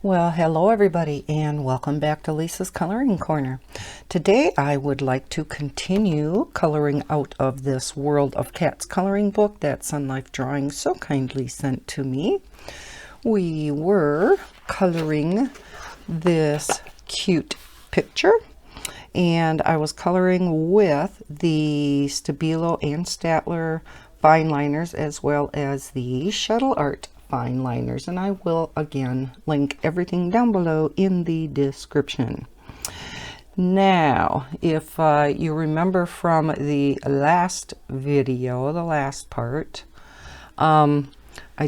Well, hello everybody and welcome back to Lisa's Coloring Corner. Today I would like to continue coloring out of this World of Cats coloring book that Sunlife Drawing so kindly sent to me. We were coloring this cute picture and I was coloring with the Stabilo and Statler fine liners as well as the Shuttle Art fine liners, and I will again link everything down below in the description. Now, if you remember from the last video, the last part, I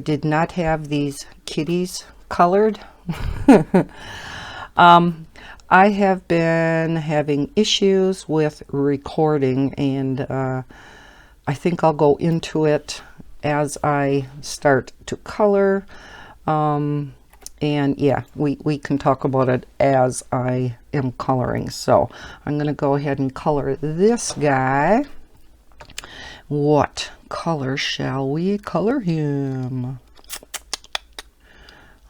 did not have these kitties colored. I have been having issues with recording, and I think I'll go into it as I start to color, and yeah, we can talk about it as I am coloring. So I'm going to go ahead and color this guy. What color shall we color him?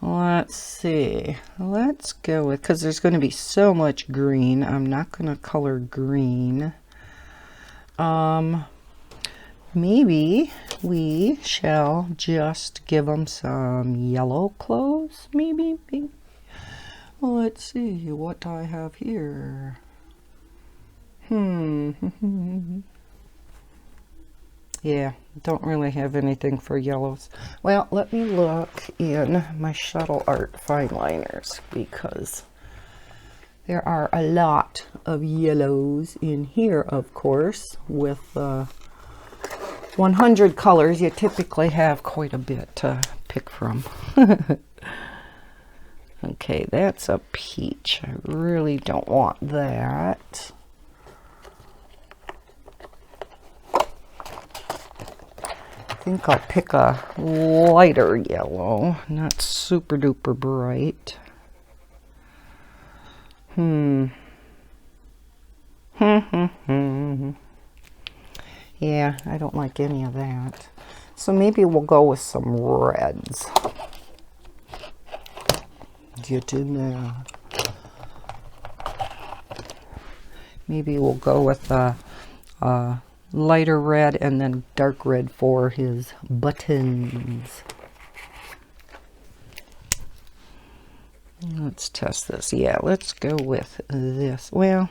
Let's see. Let's go with, because there's going to be so much green, I'm not going to color green. Maybe we shall just give them some yellow clothes, maybe. Well, let's see what I have here. Yeah, don't really have anything for yellows. Well, let me look in my Shuttle Art fine liners, because there are a lot of yellows in here, of course. With 100 colors, you typically have quite a bit to pick from. Okay, that's a peach. I really don't want that. I think I'll pick a lighter yellow, not super duper bright. Yeah, I don't like any of that. So maybe we'll go with some reds. Get in there. Maybe we'll go with a lighter red and then dark red for his buttons. Let's test this. Yeah, let's go with this. Well,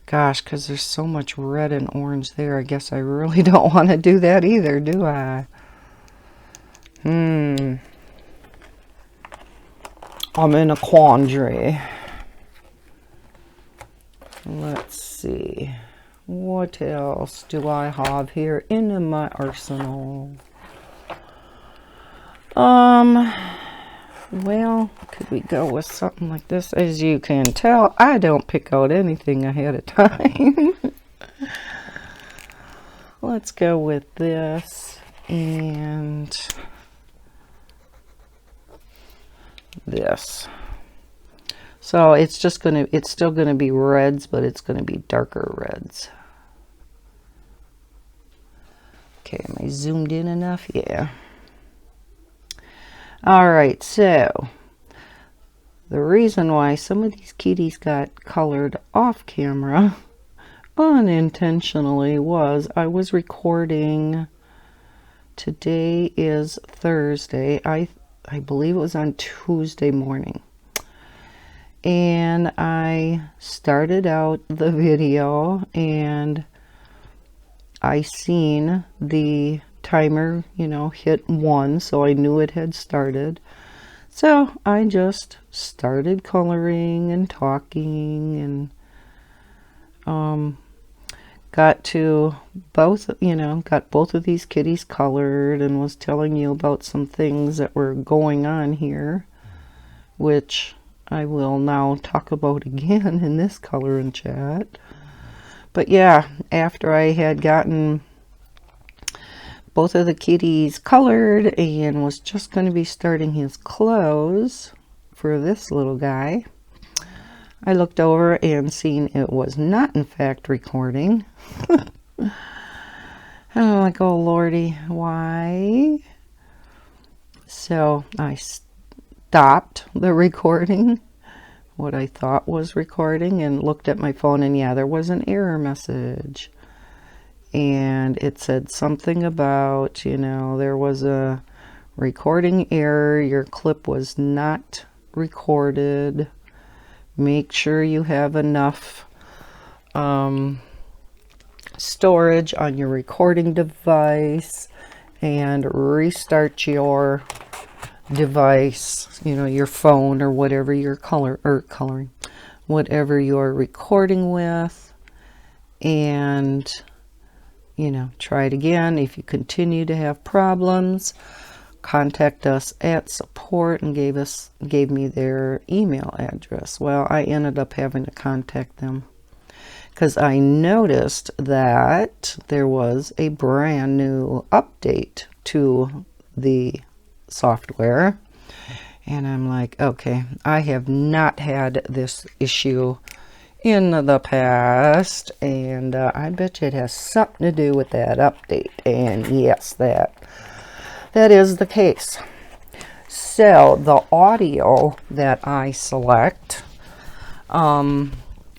gosh, because there's so much red and orange there, I guess I really don't want to do that either, do I? I'm in a quandary. Let's see. What else do I have here in my arsenal? Well, could we go with something like this? As you can tell, I don't pick out anything ahead of time. Let's go with this and this. So it's just it's still gonna be reds, but it's gonna be darker reds. Okay, am I zoomed in enough? Yeah. Alright, so the reason why some of these kitties got colored off camera unintentionally was I was recording. Today is Thursday. I believe it was on Tuesday morning. And I started out the video and I seen the timer, hit 1, so I knew it had started. So I just started coloring and talking and got to both, got both of these kitties colored and was telling you about some things that were going on here, which I will now talk about again in this coloring chat. But yeah, after I had gotten both of the kitties colored and was just going to be starting his clothes for this little guy, I looked over and seen it was not in fact recording. I'm like, oh lordy, why? So I stopped the recording, what I thought was recording, and looked at my phone, and yeah, there was an error message. And it said something about, you know, there was a recording error, your clip was not recorded. Make sure you have enough storage on your recording device, and restart your device, you know, your phone or whatever you're coloring, whatever you're recording with, and, you know, try it again. If you continue to have problems, contact us at support, and gave me their email address. Well, I ended up having to contact them because I noticed that there was a brand new update to the software, and I'm like, okay, I have not had this issue in the past, and I bet you it has something to do with that update. And yes, that is the case. So the audio that I select,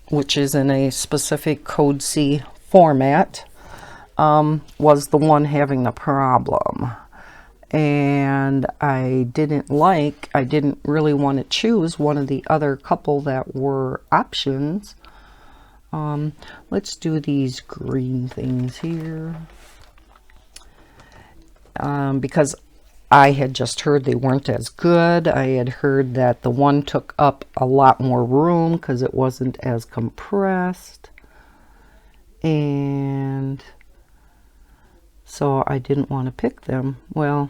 which is in a specific Code C format, was the one having the problem. And I didn't really want to choose one of the other couple that were options. Let's do these green things here. Because I had just heard they weren't as good. I had heard that the one took up a lot more room because it wasn't as compressed. And so I didn't want to pick them. Well,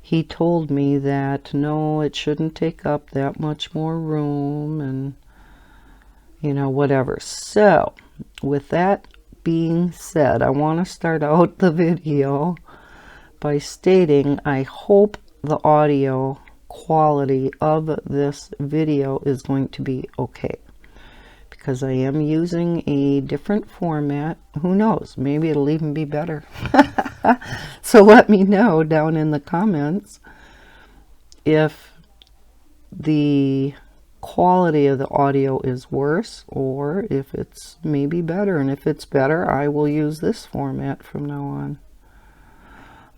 he told me that no, it shouldn't take up that much more room, and, you know, whatever. So with that being said, I want to start out the video by stating I hope the audio quality of this video is going to be okay, because I am using a different format. Who knows, maybe it'll even be better. So let me know down in the comments if the quality of the audio is worse or if it's maybe better. And if it's better, I will use this format from now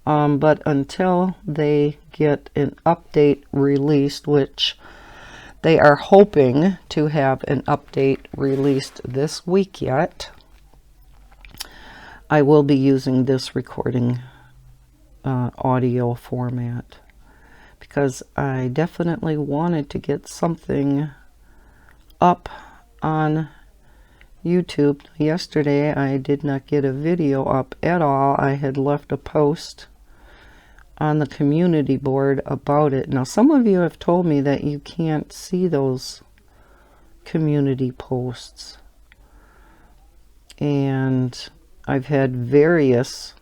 on. But until they get an update released, which they are hoping to have an update released this week yet, I will be using this recording audio format, because I definitely wanted to get something up on YouTube. Yesterday I did not get a video up at all. I had left a post on the community board about it. Now, some of you have told me that you can't see those community posts, and I've had various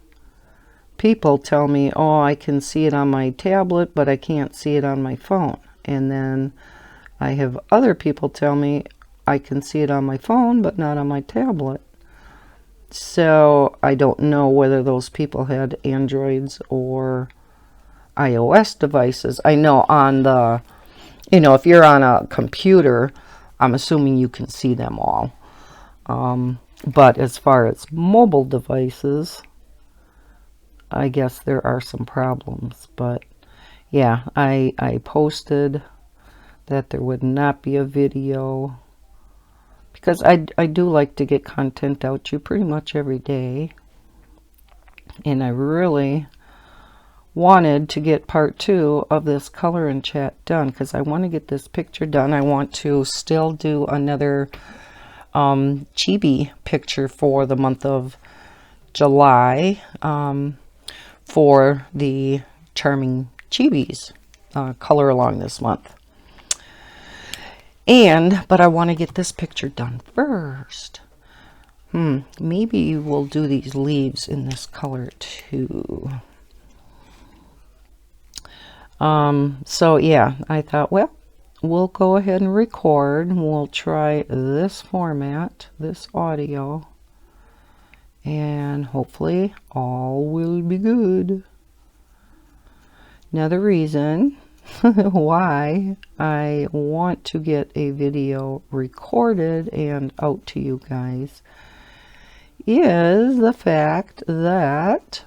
people tell me, oh, I can see it on my tablet, but I can't see it on my phone. And then I have other people tell me I can see it on my phone, but not on my tablet. So I don't know whether those people had Androids or iOS devices. I know on the, you know, if you're on a computer, I'm assuming you can see them all. But as far as mobile devices, I guess there are some problems. But yeah, I posted that there would not be a video, because I do like to get content out to you pretty much every day. And I really wanted to get part 2 of this color and chat done, because I want to get this picture done. I want to still do another chibi picture for the month of July, for the Charming Chibis color along this month. But I want to get this picture done first. Maybe we'll do these leaves in this color too. So yeah, I thought, well, we'll go ahead and record. We'll try this format, this audio, and hopefully all will be good. Now the reason why I want to get a video recorded and out to you guys is the fact that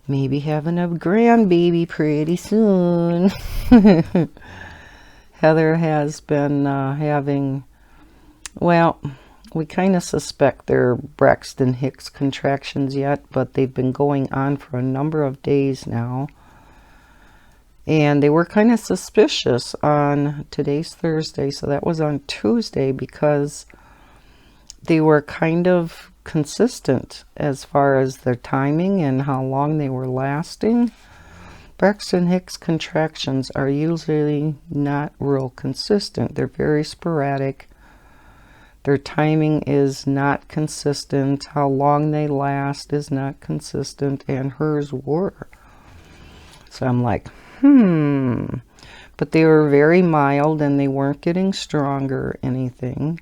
maybe having a grandbaby pretty soon. Heather has been having, well, we kind of suspect they're Braxton Hicks contractions yet, but they've been going on for a number of days now. And they were kind of suspicious on, today's Thursday, so that was on Tuesday, because they were kind of consistent as far as their timing and how long they were lasting. Braxton Hicks contractions are usually not real consistent. They're very sporadic. Their timing is not consistent. How long they last is not consistent, and hers were. So I'm like, but they were very mild and they weren't getting stronger or anything.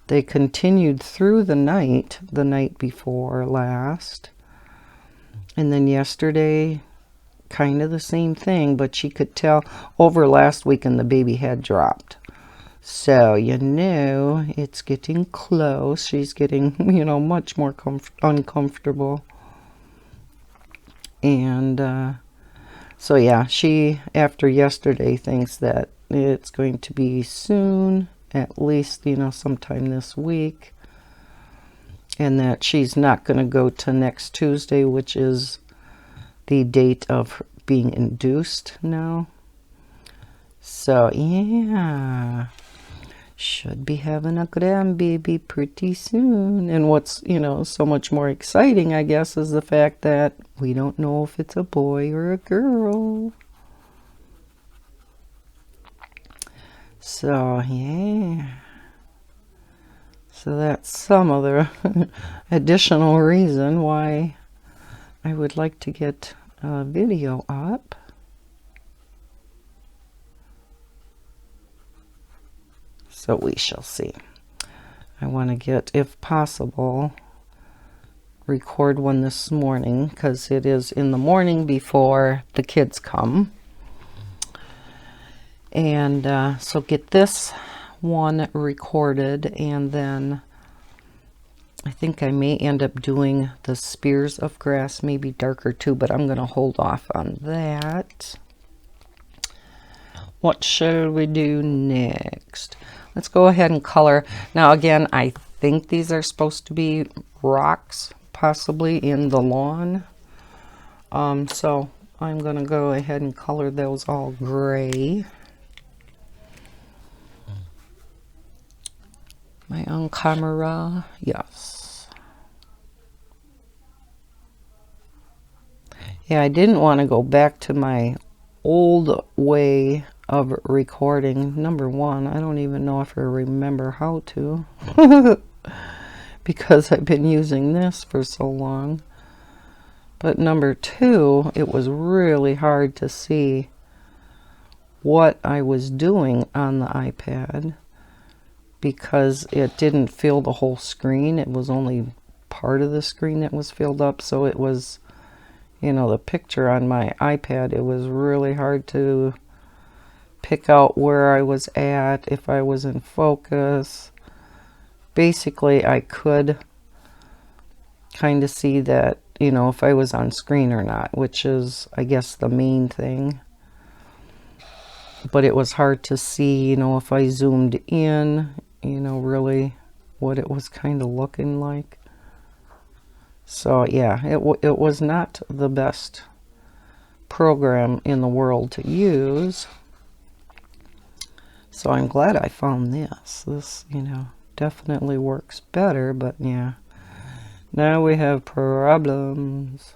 They continued through the night before last. And then yesterday, kind of the same thing, but she could tell over last weekend the baby had dropped. So, you know, it's getting close. She's getting, you know, much more uncomfortable. And, so yeah, she, after yesterday, thinks that it's going to be soon, at least, you know, sometime this week. And that she's not going to go to next Tuesday, which is the date of being induced now. So, yeah, should be having a grandbaby pretty soon. And what's, you know, so much more exciting, I guess, is the fact that we don't know if it's a boy or a girl. So, yeah. So that's some of the additional reason why I would like to get a video up. So we shall see. I want to get, if possible, record one this morning, because it is in the morning before the kids come. And so get this one recorded, and then I think I may end up doing the spears of grass, maybe darker too, but I'm going to hold off on that. What shall we do next? Let's go ahead and color. Now again, I think these are supposed to be rocks, possibly in the lawn. So I'm going to go ahead and color those all gray. Am I on camera? Yes. Yeah, I didn't want to go back to my old way of recording. Number one, I don't even know if I remember how to because I've been using this for so long. But number two, it was really hard to see what I was doing on the iPad because it didn't fill the whole screen. It was only part of the screen that was filled up. So it was, you know, the picture on my iPad, it was really hard to pick out where I was at, if I was in focus. Basically, I could kind of see that, you know, if I was on screen or not, which is, I guess, the main thing. But it was hard to see, you know, if I zoomed in, you know, really what it was kind of looking like. So, yeah, it was not the best program in the world to use. So I'm glad I found this. This, you know, definitely works better, but yeah. Now we have problems.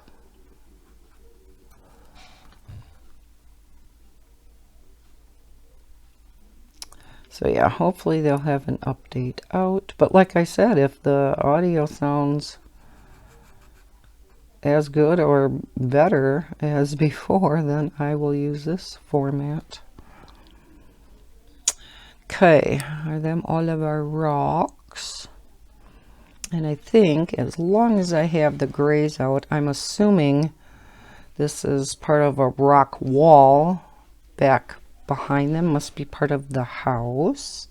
So yeah, hopefully they'll have an update out. But like I said, if the audio sounds as good or better as before, then I will use this format. Okay, are them all of our rocks? And I think as long as I have the grays out, I'm assuming This is part of a rock wall back behind them. Must be part of the house.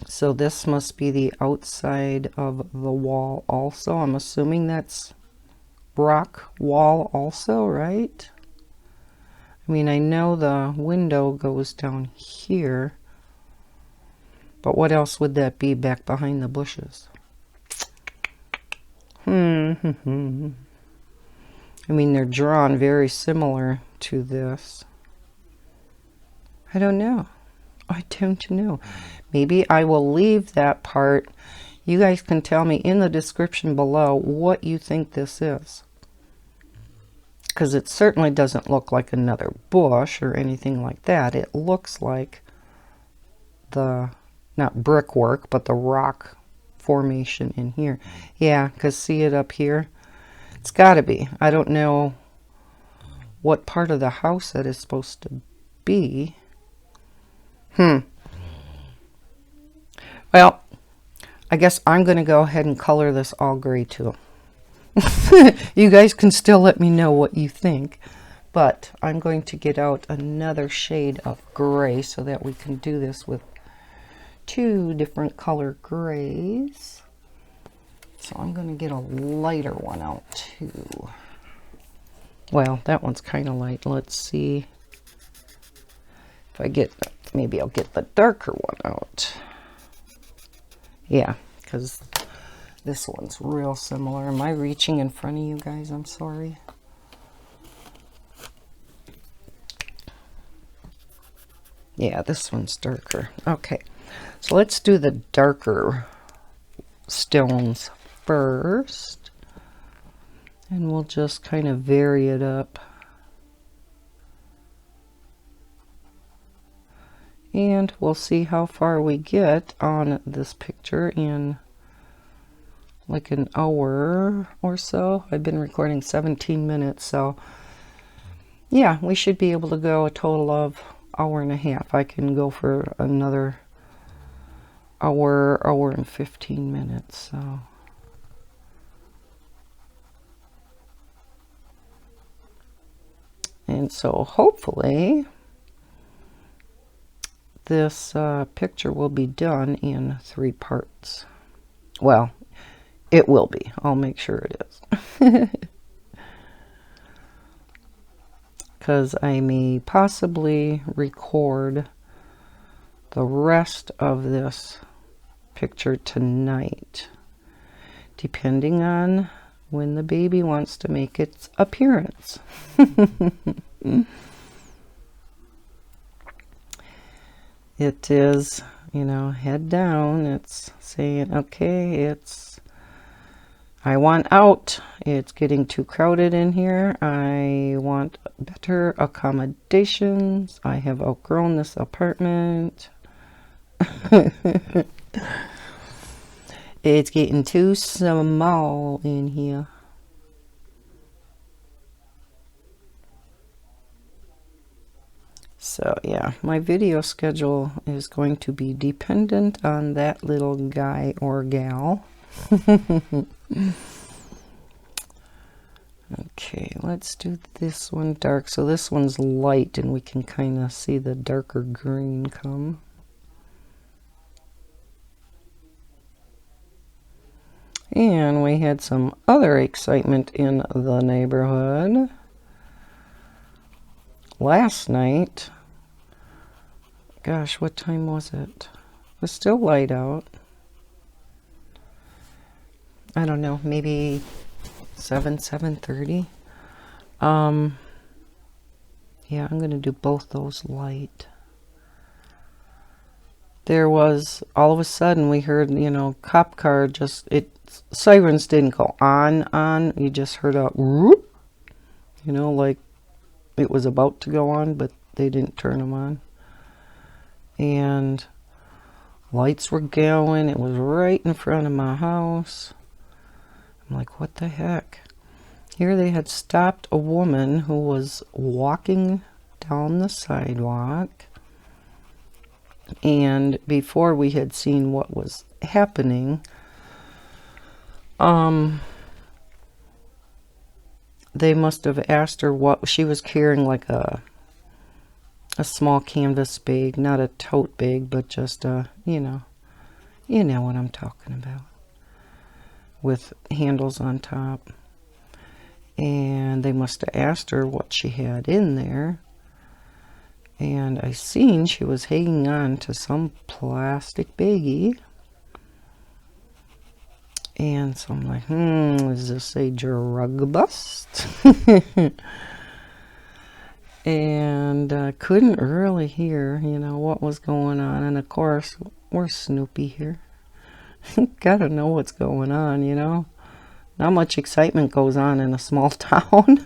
So this must be the outside of the wall also. I'm assuming that's rock wall also, right? I mean, I know the window goes down here, but what else would that be back behind the bushes? I mean, they're drawn very similar to this. I don't know. I don't know. Maybe I will leave that part. You guys can tell me in the description below what you think this is. Because it certainly doesn't look like another bush or anything like that. It looks like the, not brickwork, but the rock formation in here. Yeah, because see it up here? It's got to be. I don't know what part of the house that is supposed to be. Well, I guess I'm going to go ahead and color this all gray too. You guys can still let me know what you think, but I'm going to get out another shade of gray so that we can do this with 2 different color grays. So I'm going to get a lighter one out too. Well, that one's kind of light. Let's see if I get, maybe I'll get the darker one out. Yeah, because this one's real similar. Am I reaching in front of you guys? I'm sorry. Yeah, this one's darker. Okay, so let's do the darker stones first. And we'll just kind of vary it up. And we'll see how far we get on this picture in like an hour or so. I've been recording 17 minutes, so yeah, we should be able to go a total of hour and a half. I can go for another hour and 15 minutes. So and so hopefully this picture will be done in 3 parts. Well, it will be. I'll make sure it is. Because I may possibly record the rest of this picture tonight, depending on when the baby wants to make its appearance. It is, you know, head down. It's saying, okay, I want out. It's getting too crowded in here. I want better accommodations. I have outgrown this apartment. It's getting too small in here. So yeah, my video schedule is going to be dependent on that little guy or gal. Okay, let's do this one dark. So this one's light and we can kind of see the darker green come. And we had some other excitement in the neighborhood. Last night, gosh, what time was it? It was still light out. I don't know, maybe 7:30. Yeah, I'm going to do both those light. There was, all of a sudden, we heard, you know, cop car just, sirens didn't go on. You just heard a whoop, you know, like it was about to go on, but they didn't turn them on. And lights were going. It was right in front of my house. I'm like, what the heck? Here they had stopped a woman who was walking down the sidewalk. And before we had seen what was they must have asked her what she was carrying, like a small canvas bag, not a tote bag, but just a, you know what I'm talking about, with handles on top. And they must have asked her what she had in there. And I seen she was hanging on to some plastic baggie. And so I'm like, is this a drug bust? And couldn't really hear, what was going on. And of course, we're Snoopy here. Gotta know what's going on, Not much excitement goes on in a small town.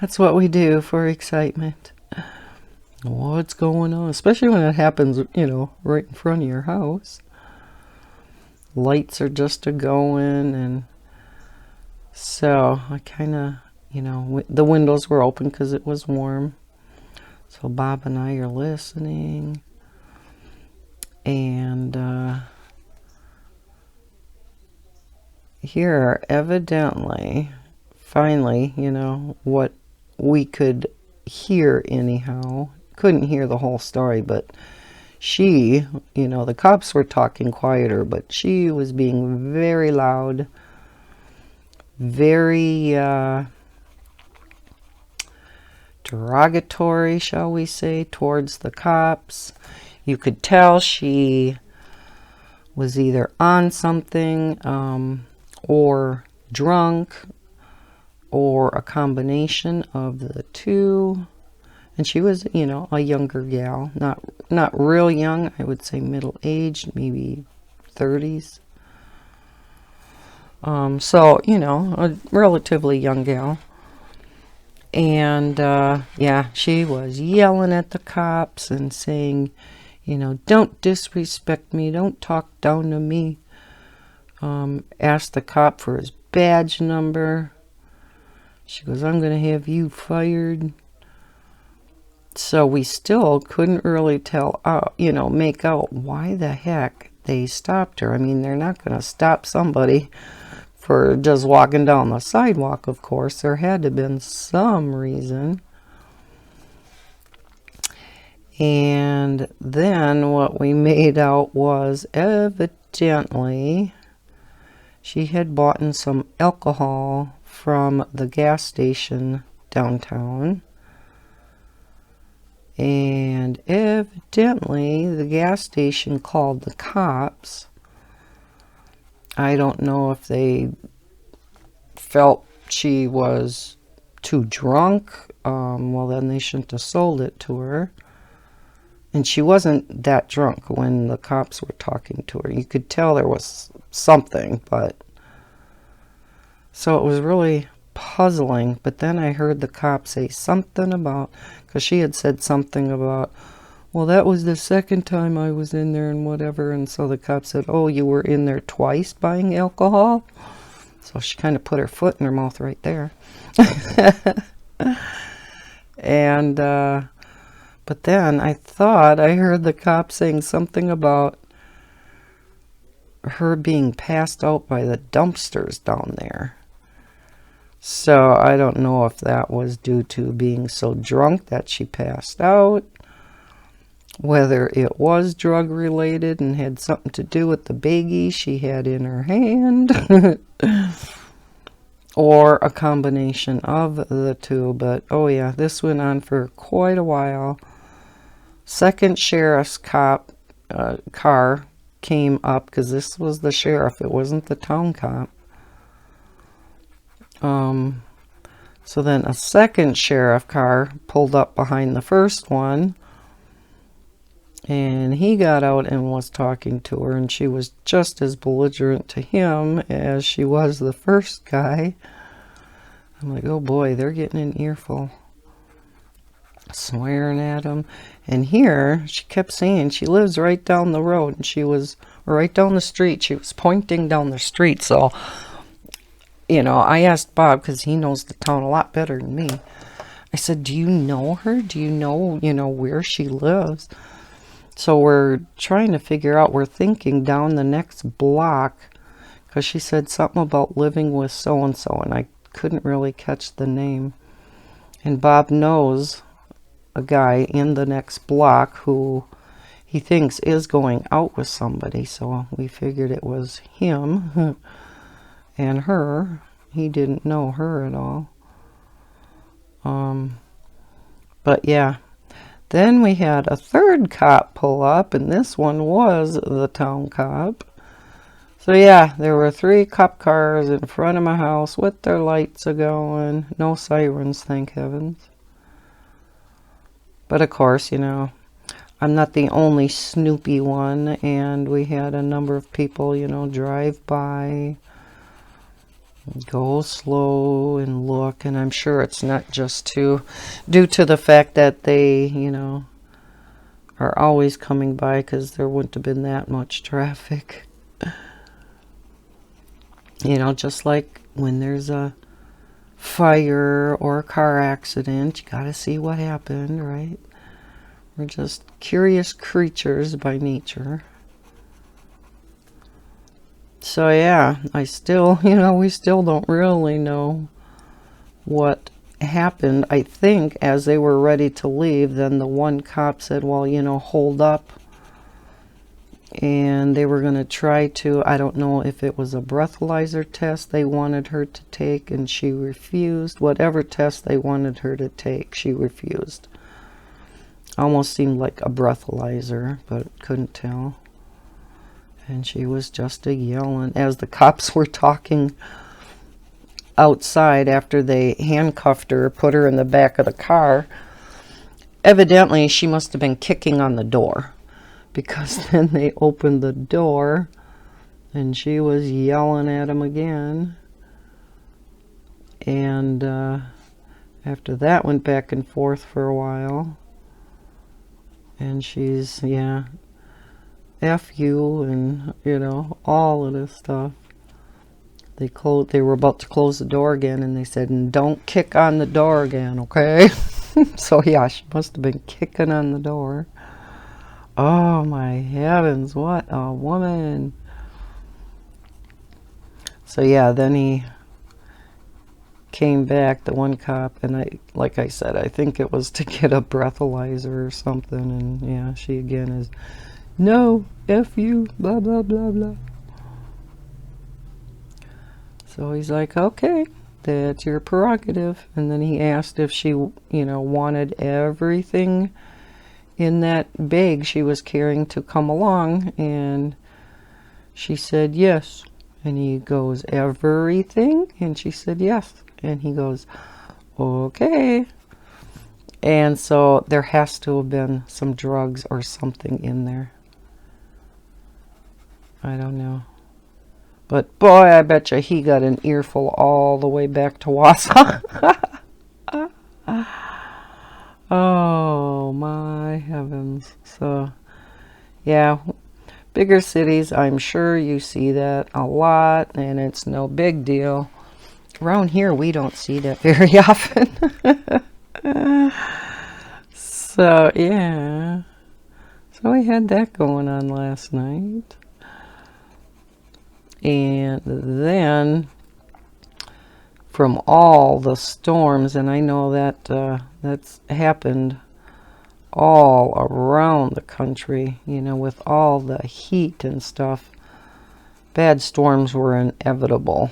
That's what we do for excitement. What's going on? Especially when it happens, right in front of your house. Lights are just a-going, and so I kind of, the windows were open because it was warm. So Bob and I are listening. And here are evidently, finally, what we could hear anyhow. Couldn't hear the whole story, but she, the cops were talking quieter, but she was being very loud, very derogatory, shall we say, towards the cops. You could tell she was either on something or drunk, or a combination of the two. And she was, a younger gal, not real young. I would say middle-aged, maybe 30s. So, a relatively young gal. And, yeah, she was yelling at the cops and saying, don't disrespect me, don't talk down to me. Asked the cop for his badge number. She goes, I'm going to have you fired. So we still couldn't really tell, make out why the heck they stopped her. I mean, they're not going to stop somebody for just walking down the sidewalk, of course. There had to have been some reason. And then what we made out was evidently she had bought in some alcohol from the gas station downtown. And evidently the gas station called the cops. I don't know if they felt she was too drunk. Well, then they shouldn't have sold it to her. And she wasn't that drunk when the cops were talking to her. You could tell there was something, but... So it was really puzzling. But then I heard the cop say something about... Because she had said something about, well, that was the second time I was in there and whatever. And so the cop said, oh, you were in there twice buying alcohol? So she kind of put her foot in her mouth right there. And... but then I thought I heard the cop saying something about her being passed out by the dumpsters down there. So I don't know if that was due to being so drunk that she passed out, whether it was drug related and had something to do with the baggie she had in her hand, or a combination of the two. But oh yeah, this went on for quite a while. Second sheriff's car came up, because this was the sheriff, it wasn't the town cop. So then a second sheriff car pulled up behind the first one, and he got out and was talking to her, and she was just as belligerent to him as she was the first guy. I'm like, oh boy, they're getting an earful. Swearing at him. And here she kept saying she lives right down the road, and she was right down the street. She was pointing down the street. So I asked Bob, because he knows the town a lot better than me. I said, do you know her? Do you know where she lives? So we're trying to figure out, we're thinking down the next block, because she said something about living with so-and-so, and I couldn't really catch the name. And Bob knows a guy in the next block who he thinks is going out with somebody, so we figured it was him and her. He didn't know her at all. But yeah, then we had a third cop pull up, and this one was the town cop. So yeah, there were 3 cop cars in front of my house with their lights a-going. No sirens, thank heavens. But of course, you know, I'm not the only snoopy one, and we had a number of people, you know, drive by, go slow and look, and I'm sure it's not just due to the fact that they, you know, are always coming by, because there wouldn't have been that much traffic. You know, just like when there's a fire or a car accident, you gotta see what happened, right? We're just curious creatures by nature. So yeah, I still, you know, we still don't really know what happened. I think as they were ready to leave, then the one cop said, well, you know, hold up. And they were going to try to, I don't know if it was a breathalyzer test they wanted her to take, and she refused. Whatever test they wanted her to take, she refused. Almost seemed like a breathalyzer, but couldn't tell. And she was just yelling as the cops were talking outside after they handcuffed her, put her in the back of the car. Evidently, she must have been kicking on the door, because then they opened the door and she was yelling at him again. And after that went back and forth for a while. And she's, yeah, F you, and, you know, all of this stuff. They were about to close the door again, and they said, and don't kick on the door again, okay? So yeah, she must have been kicking on the door. Oh my heavens, what a woman. So yeah, then he came back, the one cop, and like I said, I think it was to get a breathalyzer or something, and yeah, she again is, no, F you, blah, blah, blah, blah. So he's like, okay, that's your prerogative. And then he asked if she, you know, wanted everything in that bag she was carrying to come along, and she said yes. And he goes, everything? And she said yes. And he goes, okay. And so there has to have been some drugs or something in there. I don't know. But boy, I bet you he got an earful all the way back to Wausau. Oh my heavens. So yeah, bigger cities, I'm sure you see that a lot, and it's no big deal. Around here we don't see that very often. So yeah, so we had that going on last night. And then from all the storms, and I know that that's happened all around the country, you know, with all the heat and stuff, bad storms were inevitable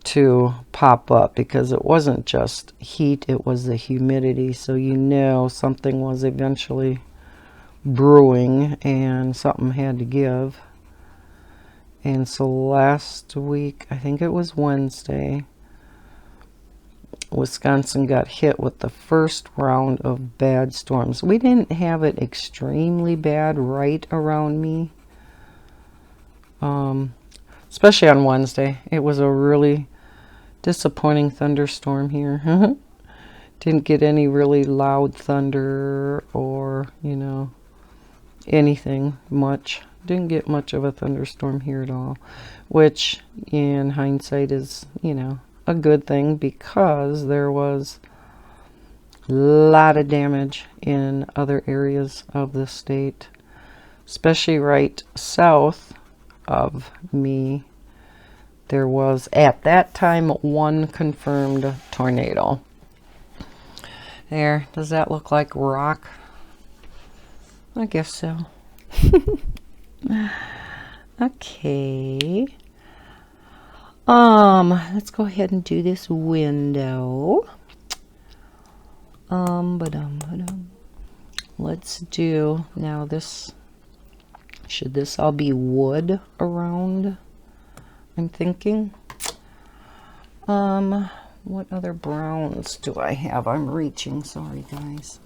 to pop up, because it wasn't just heat, it was the humidity. So you know something was eventually brewing and something had to give. And so last week, I think it was Wednesday, Wisconsin got hit with the first round of bad storms. We didn't have it extremely bad right around me, especially on Wednesday. It was a really disappointing thunderstorm here. Didn't get any really loud thunder or, you know, anything much. Didn't get much of a thunderstorm here at all, which in hindsight is, you know, a good thing, because there was a lot of damage in other areas of the state, especially right south of me. there was at that time one confirmed tornado. There, does that look like rock? I guess so. Okay. Let's go ahead and do this window. Let's do, now this, should this all be wood around? I'm thinking. What other browns do I have? I'm reaching, sorry guys.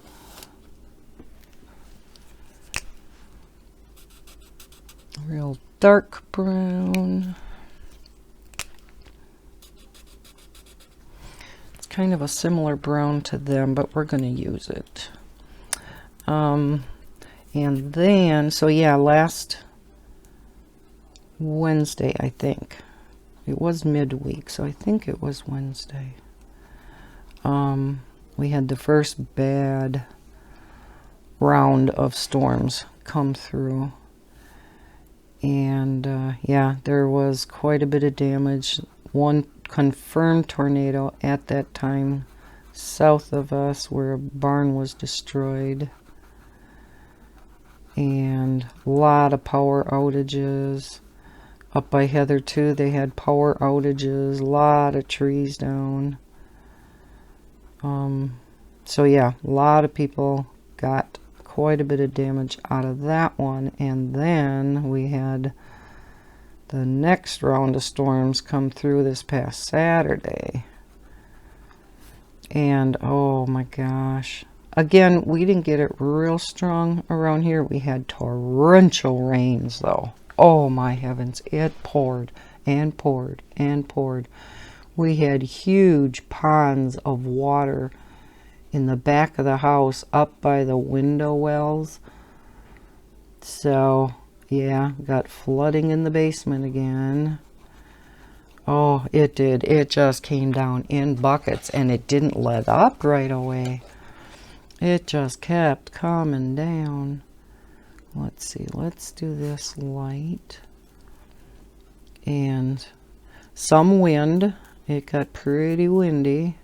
Real dark brown. It's kind of a similar brown to them, but we're going to use it. And then, so yeah, last Wednesday, I think. It was midweek, so I think it was Wednesday. We had the first bad round of storms come through. And yeah, there was quite a bit of damage. One confirmed tornado at that time south of us where a barn was destroyed. And a lot of power outages. Up by Heather too, they had power outages, a lot of trees down. So yeah, a lot of people got quite a bit of damage out of that one. And then we had the next round of storms come through this past Saturday. And oh my gosh. Again, we didn't get it real strong around here. We had torrential rains though. Oh my heavens, it poured and poured and poured. We had huge ponds of water in the back of the house up by the window wells. So yeah, got flooding in the basement again. Oh, it did. It just came down in buckets and it didn't let up right away. It just kept coming down. Let's see, let's do this light. And some wind. It got pretty windy.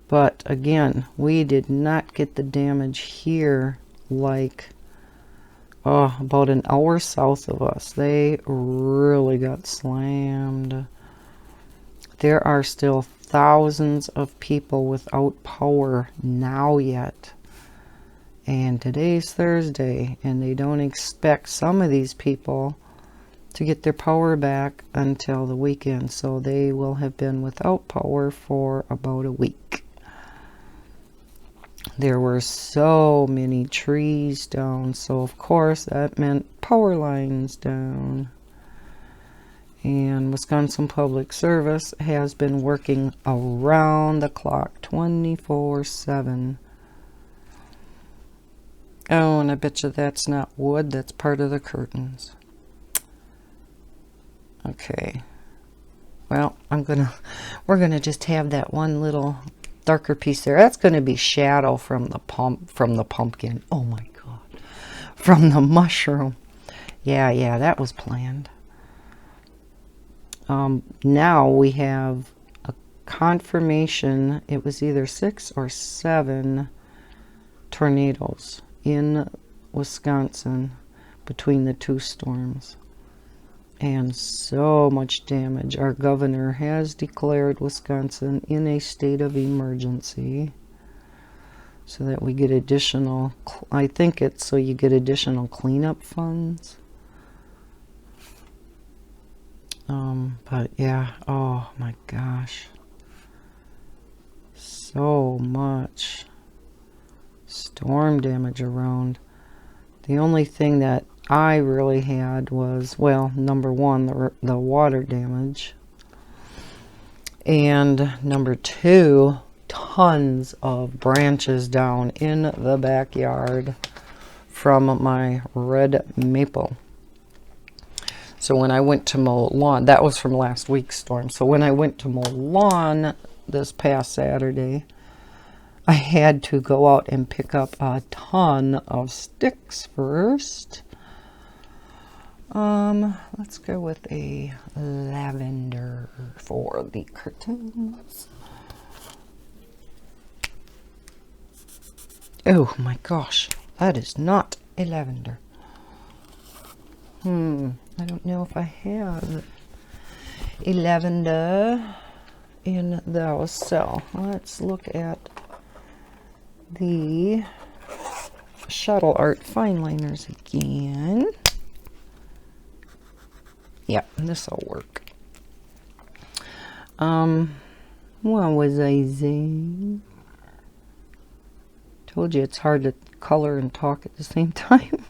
But again, we did not get the damage here like about an hour south of us. They really got slammed. There are still thousands of people without power now yet. And today's Thursday, and they don't expect some of these people to get their power back until the weekend. So they will have been without power for about a week. There were so many trees down, so of course that meant power lines down. And Wisconsin Public Service has been working around the clock, 24/7. Oh, and I bet you that's not wood, that's part of the curtains. Okay. Well, we're gonna just have that one little darker piece there. That's gonna be shadow from the pumpkin. Oh my God. From the mushroom. Yeah, that was planned. Now we have a confirmation. It was either 6 or 7 tornadoes in Wisconsin between the two storms. And so much damage. Our governor has declared Wisconsin in a state of emergency so that we get additional, I think it's so you get additional cleanup funds. But yeah, oh my gosh. So much storm damage around. The only thing that I really had was, well, number one, the water damage. And number 2, tons of branches down in the backyard from my red maple. So when I went to mow lawn, that was from last week's storm. So when I went to mow lawn this past Saturday, I had to go out and pick up a ton of sticks first. Let's go with a lavender for the curtains. Oh my gosh, that is not a lavender. I don't know if I have a lavender in those. So let's look at the Shuttle Art fine liners again. Yeah, this will work. What was I saying? Told you it's hard to color and talk at the same time.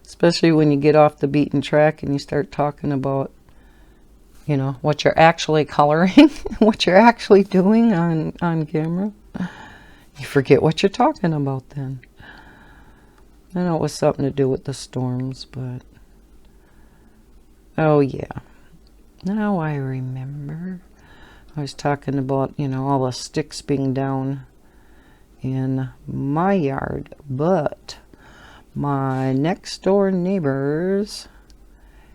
Especially when you get off the beaten track and you start talking about, you know, what you're actually coloring, what you're actually doing on camera. You forget what you're talking about then. I know it was something to do with the storms, but... Oh, yeah. Now I remember. I was talking about, you know, all the sticks being down in my yard, but my next door neighbors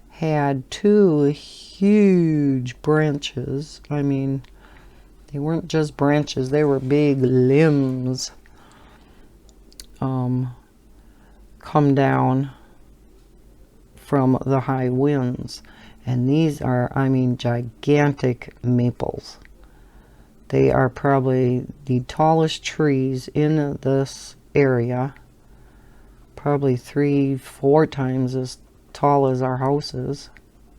had two huge branches. I mean, they weren't just branches, they were big limbs come down from the high winds. And these are, I mean, gigantic maples. They are probably the tallest trees in this area. Probably 3-4 times as tall as our house is.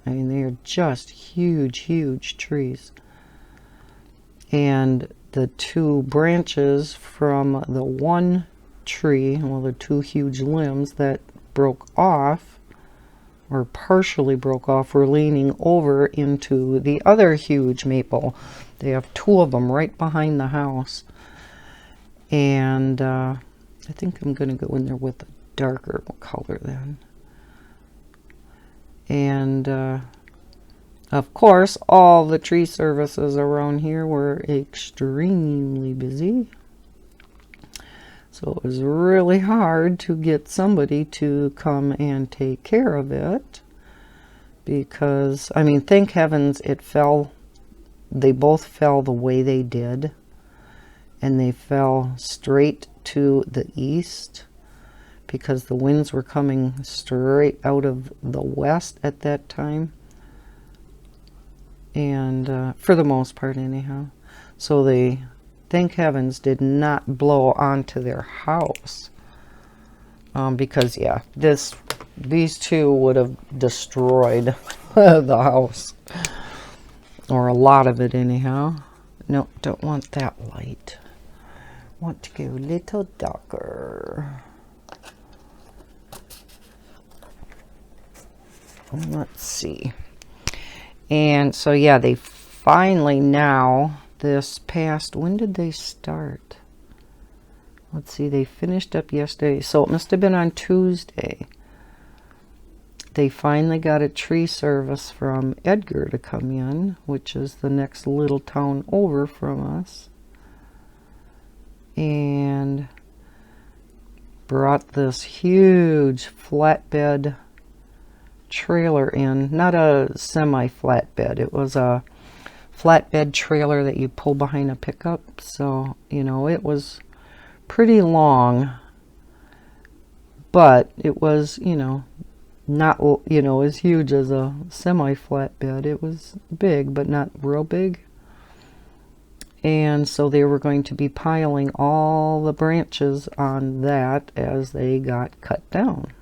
I mean, they are just huge, huge trees. And the two branches from the one tree, well, the two huge limbs that broke off, or partially broke off, were leaning over into the other huge maple. They have two of them right behind the house. And I think I'm going to go in there with a darker color then. And of course, all the tree services around here were extremely busy. So it was really hard to get somebody to come and take care of it. Because, I mean, thank heavens it fell. They both fell the way they did. And they fell straight to the east. Because the winds were coming straight out of the west at that time. And for the most part anyhow. So they, thank heavens, did not blow onto their house. Because yeah, these two would have destroyed the house. Or a lot of it anyhow. No, don't want that light. Want to go a little darker. Let's see. And so yeah, they finally now, this past, when did they start? Let's see, they finished up yesterday. So it must have been on Tuesday. They finally got a tree service from Edgar to come in, which is the next little town over from us. And brought this huge flatbed trailer in. Not a semi-flatbed. It was a flatbed trailer that you pull behind a pickup. So, you know, it was pretty long. But it was, you know, not, you know, as huge as a semi-flatbed. It was big, but not real big. And so they were going to be piling all the branches on that as they got cut down.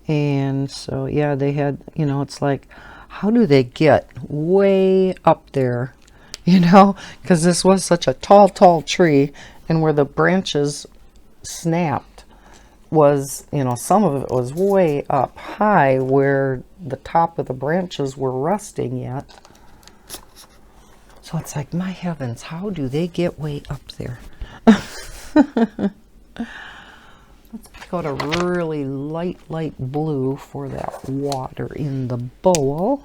And so, yeah, they had, you know, it's like, how do they get way up there? You know, because this was such a tall, tall tree. And where the branches snapped was, you know, some of it was way up high where the top of the branches were rusting yet. So it's like, my heavens, how do they get way up there? Let's pick out a really light blue for that water in the bowl.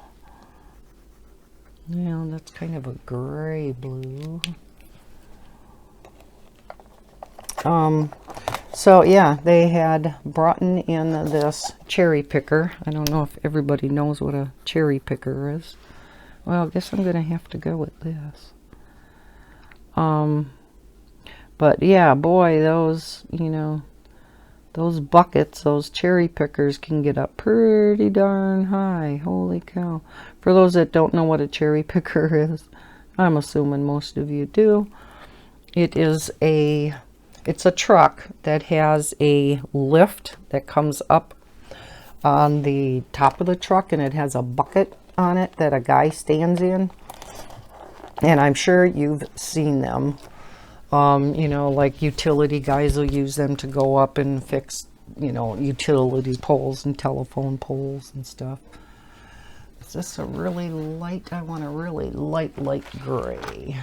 Yeah, that's kind of a gray blue. So yeah, they had brought in this cherry picker. I don't know if everybody knows what a cherry picker is. Well, I guess I'm gonna have to go with this. But yeah, boy, those, those buckets, those cherry pickers can get up pretty darn high. Holy cow. For those that don't know what a cherry picker is, I'm assuming most of you do. It's a truck that has a lift that comes up on the top of the truck, and it has a bucket on it that a guy stands in. And I'm sure you've seen them. Like utility guys will use them to go up and fix, utility poles and telephone poles and stuff. Is this a really light? I want a really light gray.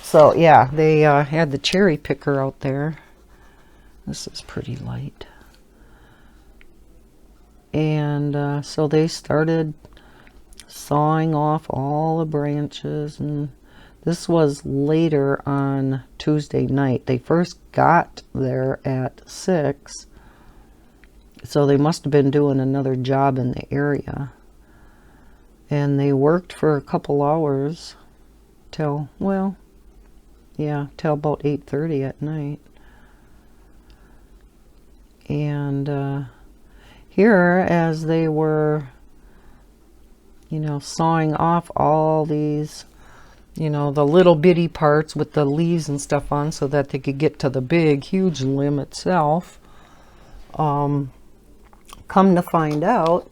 So yeah, they had the cherry picker out there. This is pretty light. And so they started sawing off all the branches, and this was later on Tuesday night. They first got there at 6, so they must have been doing another job in the area. And they worked for a couple hours till, well, yeah, till about 8:30 at night. And here, as they were, sawing off all these, the little bitty parts with the leaves and stuff on so that they could get to the big, huge limb itself. Come to find out,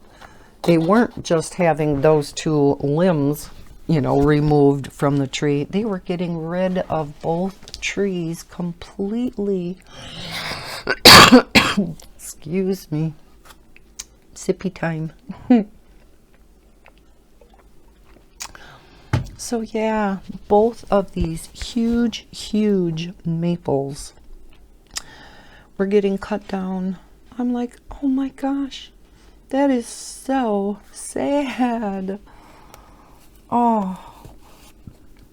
they weren't just having those 2 limbs, removed from the tree. They were getting rid of both trees completely. Excuse me. Sippy time. So yeah, both of these huge maples were getting cut down. I'm like, oh my gosh, that is so sad. Oh,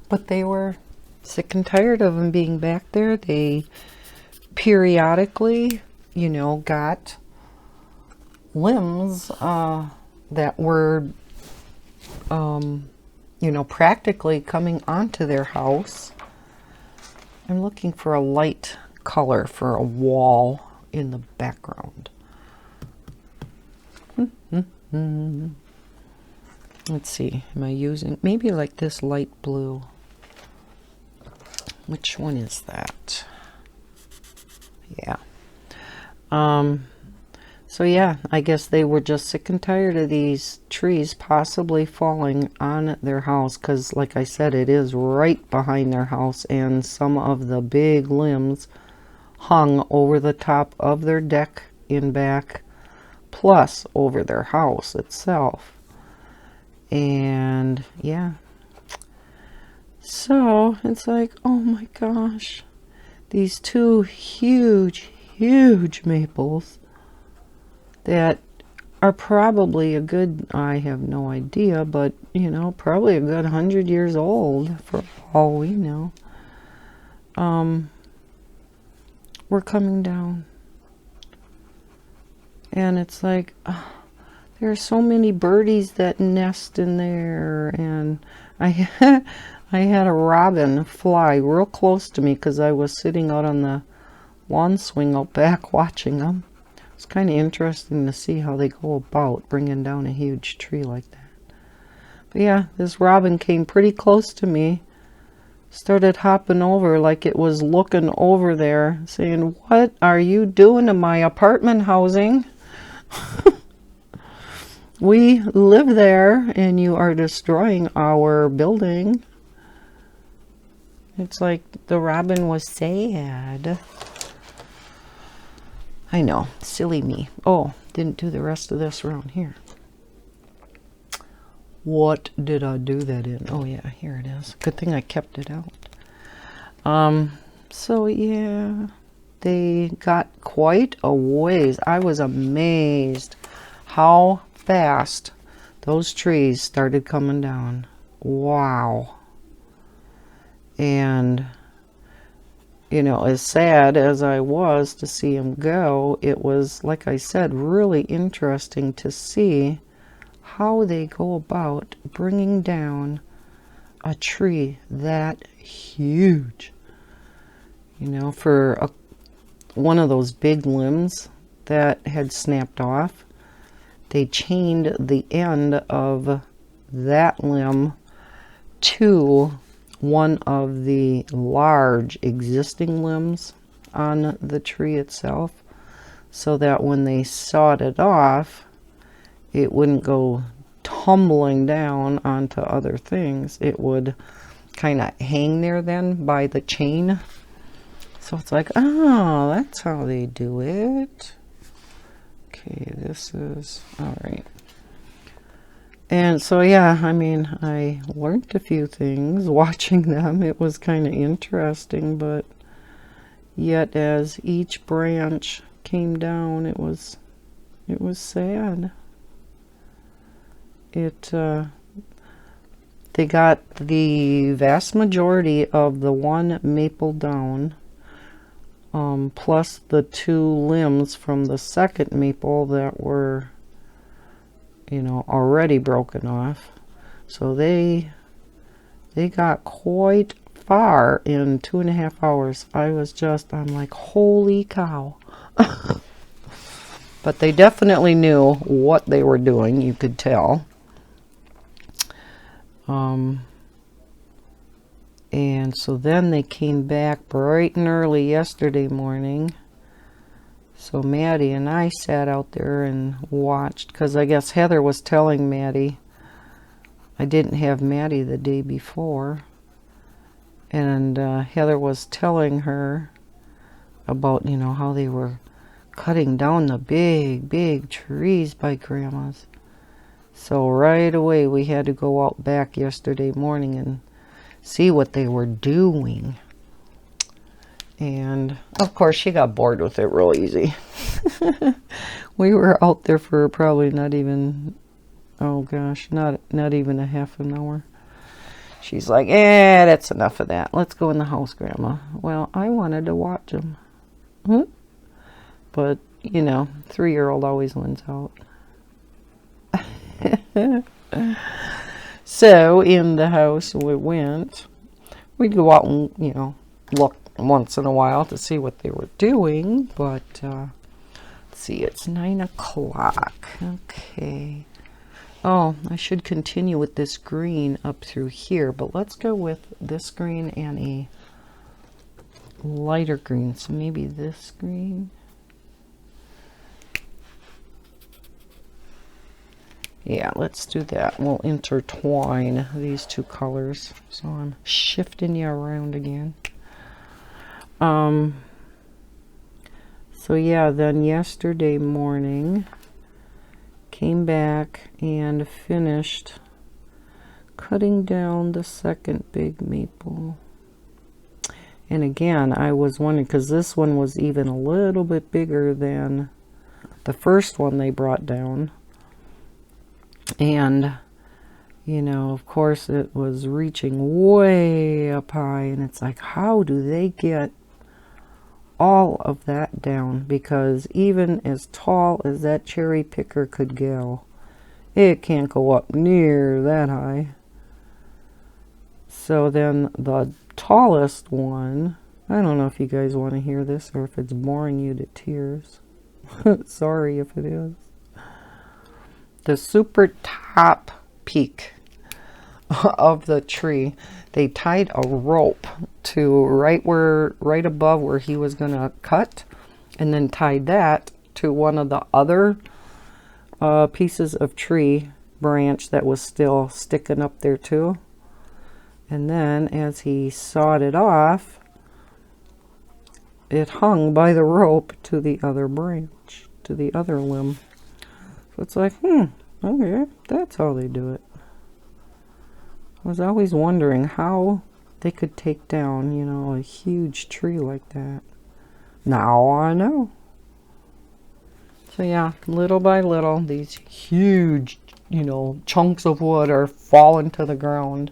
but they were sick and tired of them being back there. They periodically, got limbs that were practically coming onto their house. I'm looking for a light color for a wall in the background. Let's see, am I using maybe like this light blue? Which one is that? Yeah. So yeah, I guess they were just sick and tired of these trees possibly falling on their house, because like I said, it is right behind their house, and some of the big limbs hung over the top of their deck in back, plus over their house itself. And yeah, so it's like, oh my gosh, these 2 huge maples that are probably a good, I have no idea, but probably a good 100 years old for all we know, were coming down. And it's like, there are so many birdies that nest in there, and I had a robin fly real close to me because I was sitting out on the lawn swing out back watching them. It's kind of interesting to see how they go about bringing down a huge tree like that. But yeah, this robin came pretty close to me, started hopping over like it was looking over there, saying, "What are you doing to my apartment housing? We live there and you are destroying our building." It's like the robin was sad. I know, silly me. Oh, didn't do the rest of this around here. What did I do that in? Oh yeah, here it is. Good thing I kept it out. So yeah, they got quite a ways. I was amazed how fast those trees started coming down. Wow. And you know, as sad as I was to see him go, it was, like I said, really interesting to see how they go about bringing down a tree that huge. You know, for one of those big limbs that had snapped off, they chained the end of that limb to one of the large existing limbs on the tree itself, so that when they sawed it off, it wouldn't go tumbling down onto other things. It would kind of hang there then by the chain. So it's like, oh, that's how they do it. Okay, this is all right. And so, yeah, I mean, I learned a few things watching them. It was kind of interesting, but yet as each branch came down, it was sad. They got the vast majority of the one maple down, plus the 2 limbs from the second maple that were, you know, already broken off. So they got quite far in 2.5 hours. I'm like, holy cow. But they definitely knew what they were doing, you could tell. And so then they came back bright and early yesterday morning. So Maddie and I sat out there and watched, because I guess Heather was telling Maddie. I didn't have Maddie the day before. And Heather was telling her about, you know, how they were cutting down the big, big trees by Grandma's. So right away we had to go out back yesterday morning and see what they were doing. And of course she got bored with it real easy. We were out there for probably not even, oh gosh, not even a half an hour. She's like, that's enough of that. Let's go in the house, Grandma. Well, I wanted to watch them. But, you know, 3-year-old always wins out. So in the house we went. We'd go out and, you know, look once in a while to see what they were doing. But let's see, it's 9 o'clock. Okay. Oh, I should continue with this green up through here, but let's go with this green and a lighter green. So maybe this green. Yeah, let's do that. We'll intertwine these 2 colors. So I'm shifting you around again. So yeah, then yesterday morning, came back and finished cutting down the second big maple. And again, I was wondering, because this one was even a little bit bigger than the first one they brought down. And, you know, of course it was reaching way up high, and it's like, how do they get all of that down? Because even as tall as that cherry picker could go, it can't go up near that high. So then the tallest one, I don't know if you guys want to hear this or if it's boring you to tears. Sorry if it is. The super top peak of the tree, they tied a rope to right above where he was gonna cut, and then tied that to one of the other pieces of tree branch that was still sticking up there too. And then as he sawed it off, it hung by the rope to the other branch, to the other limb. So it's like, okay, that's how they do it. I was always wondering how they could take down, you know, a huge tree like that. Now I know. So yeah, little by little, these huge, you know, chunks of wood are falling to the ground.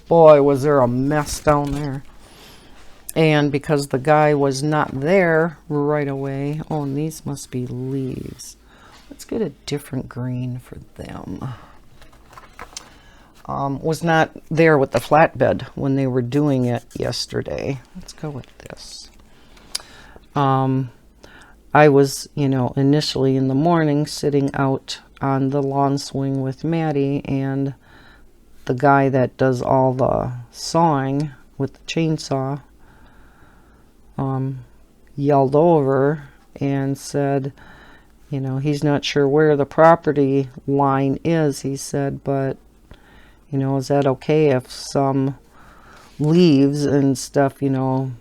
Boy, was there a mess down there. And because the guy was not there right away, oh, and these must be leaves. Let's get a different green for them. Was not there with the flatbed when they were doing it yesterday. Let's go with this. I was, you know, initially in the morning sitting out on the lawn swing with Maddie, and the guy that does all the sawing with the chainsaw yelled over and said, you know, he's not sure where the property line is, he said, but, you know, is that okay if some leaves and stuff, you know,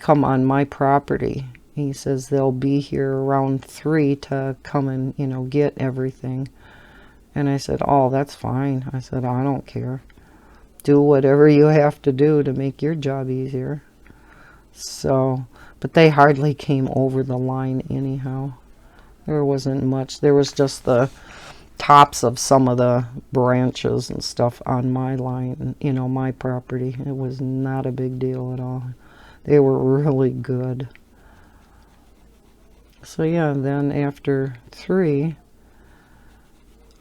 come on my property? He says they'll be here around 3 to come and, you know, get everything. And I said, oh, that's fine. I said, I don't care. Do whatever you have to do to make your job easier. So, but they hardly came over the line anyhow. There wasn't much. There was just the tops of some of the branches and stuff on my line, you know, my property. It was not a big deal at all. They were really good. So yeah, then after 3,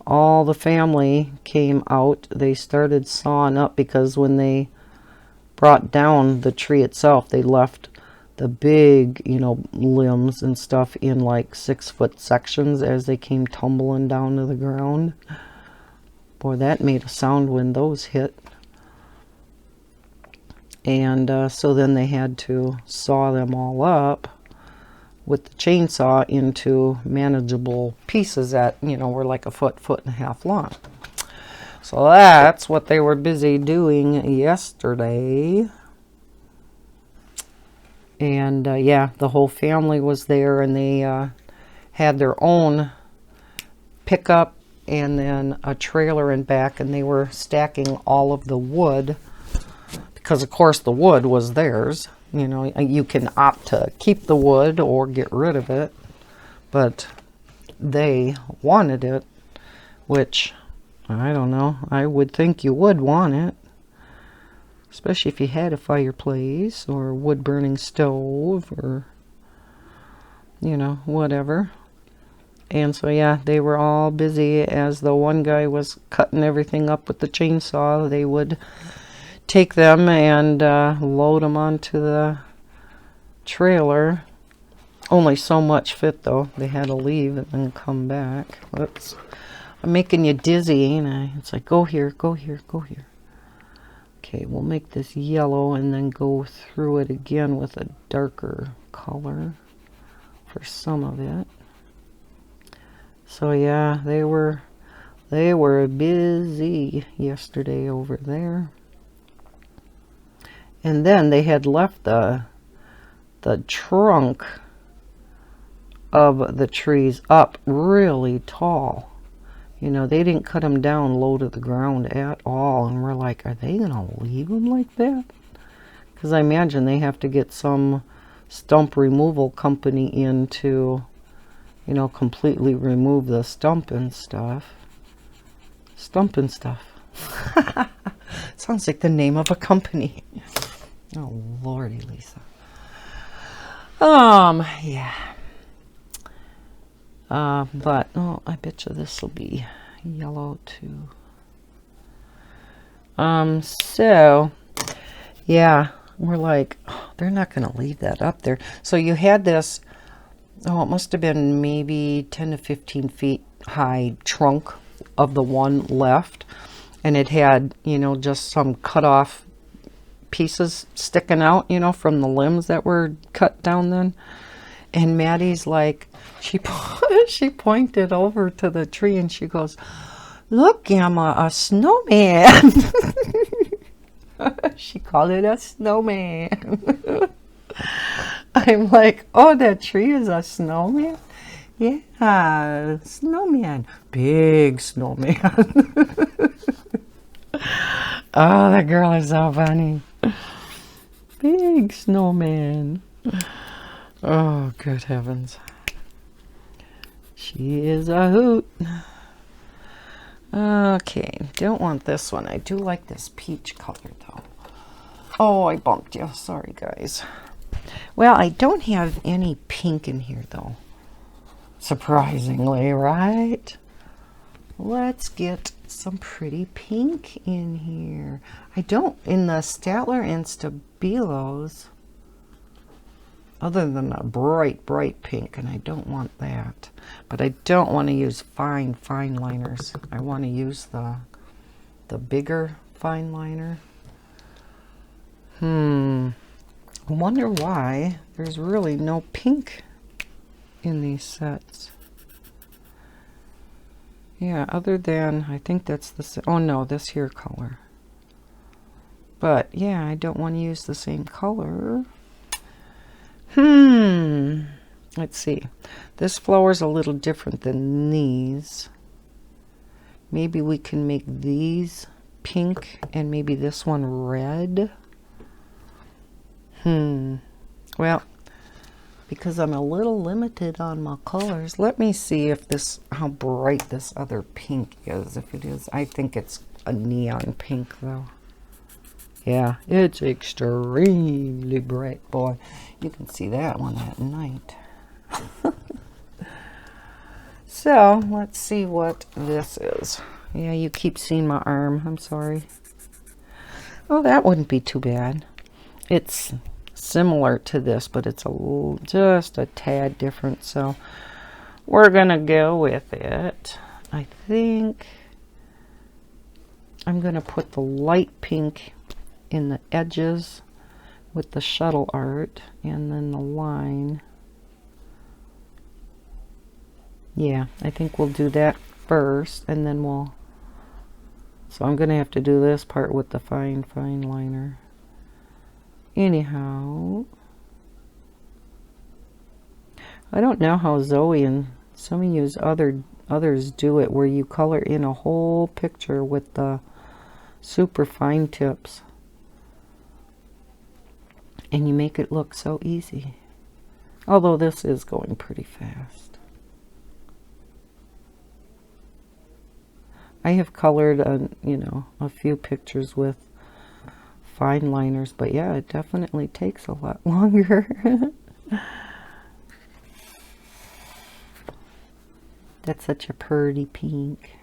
all the family came out. They started sawing up, because when they brought down the tree itself, they left the big, you know, limbs and stuff in like 6-foot sections as they came tumbling down to the ground. Boy, that made a sound when those hit. And so then they had to saw them all up with the chainsaw into manageable pieces that, you know, were like a foot, 1.5 long. So that's what they were busy doing yesterday. And yeah, the whole family was there, and they had their own pickup and then a trailer in back, and they were stacking all of the wood, because of course the wood was theirs. You know, you can opt to keep the wood or get rid of it, but they wanted it, which, I don't know, I would think you would want it, especially if you had a fireplace or a wood-burning stove or, you know, whatever. And so, yeah, they were all busy. As the one guy was cutting everything up with the chainsaw, they would take them and load them onto the trailer. Only so much fit, though. They had to leave and then come back. Whoops. I'm making you dizzy, ain't I? It's like, go here, go here, go here. Okay, we'll make this yellow and then go through it again with a darker color for some of it. So yeah, they were busy yesterday over there. And then they had left the trunk of the trees up really tall. You know, they didn't cut them down low to the ground at all. And we're like, are they going to leave them like that? Because I imagine they have to get some stump removal company in to, you know, completely remove the stump and stuff. Stump and stuff. Sounds like the name of a company. Oh, Lordy, Lisa. Yeah. But, oh, I bet you this will be yellow too. So, yeah, we're like, oh, they're not going to leave that up there. So you had this, oh, it must have been maybe 10 to 15 feet high trunk of the one left. And it had, you know, just some cut off pieces sticking out, you know, from the limbs that were cut down then. And Maddie's like, she pointed over to the tree and she goes, look, Emma, a snowman. She called it a snowman. I'm like, oh, that tree is a snowman? Yeah, snowman. Big snowman. Oh, that girl is so funny. Big snowman. Oh, good heavens. She is a hoot. Okay, don't want this one. I do like this peach color, though. Oh, I bumped you. Sorry, guys. Well, I don't have any pink in here, though. Surprisingly, right? Let's get some pretty pink in here. I don't, in the Statler and Stabilos, other than a bright, bright pink, and I don't want that. But I don't want to use fine liners. I want to use the bigger fine liner. I wonder why there's really no pink in these sets. Yeah, other than, I think that's the, oh no, this here color. But yeah, I don't want to use the same color. Let's see. This flower's a little different than these. Maybe we can make these pink and maybe this one red. Well, because I'm a little limited on my colors, let me see if this, how bright this other pink is. If it is, I think it's a neon pink though. Yeah, it's extremely bright, boy. You can see that one at night. So, let's see what this is. Yeah, you keep seeing my arm. I'm sorry. Oh, that wouldn't be too bad. It's similar to this, but it's just a tad different. So, we're going to go with it. I think I'm going to put the light pink in the edges with the shuttle art, and then the line. Yeah, I think we'll do that first, and then we'll, so I'm gonna have to do this part with the fine liner. Anyhow, I don't know how Zoe and some of you others do it, where you color in a whole picture with the super fine tips. And you make it look so easy. Although this is going pretty fast. I have colored, you know, a few pictures with fine liners, but yeah, it definitely takes a lot longer. That's such a pretty pink.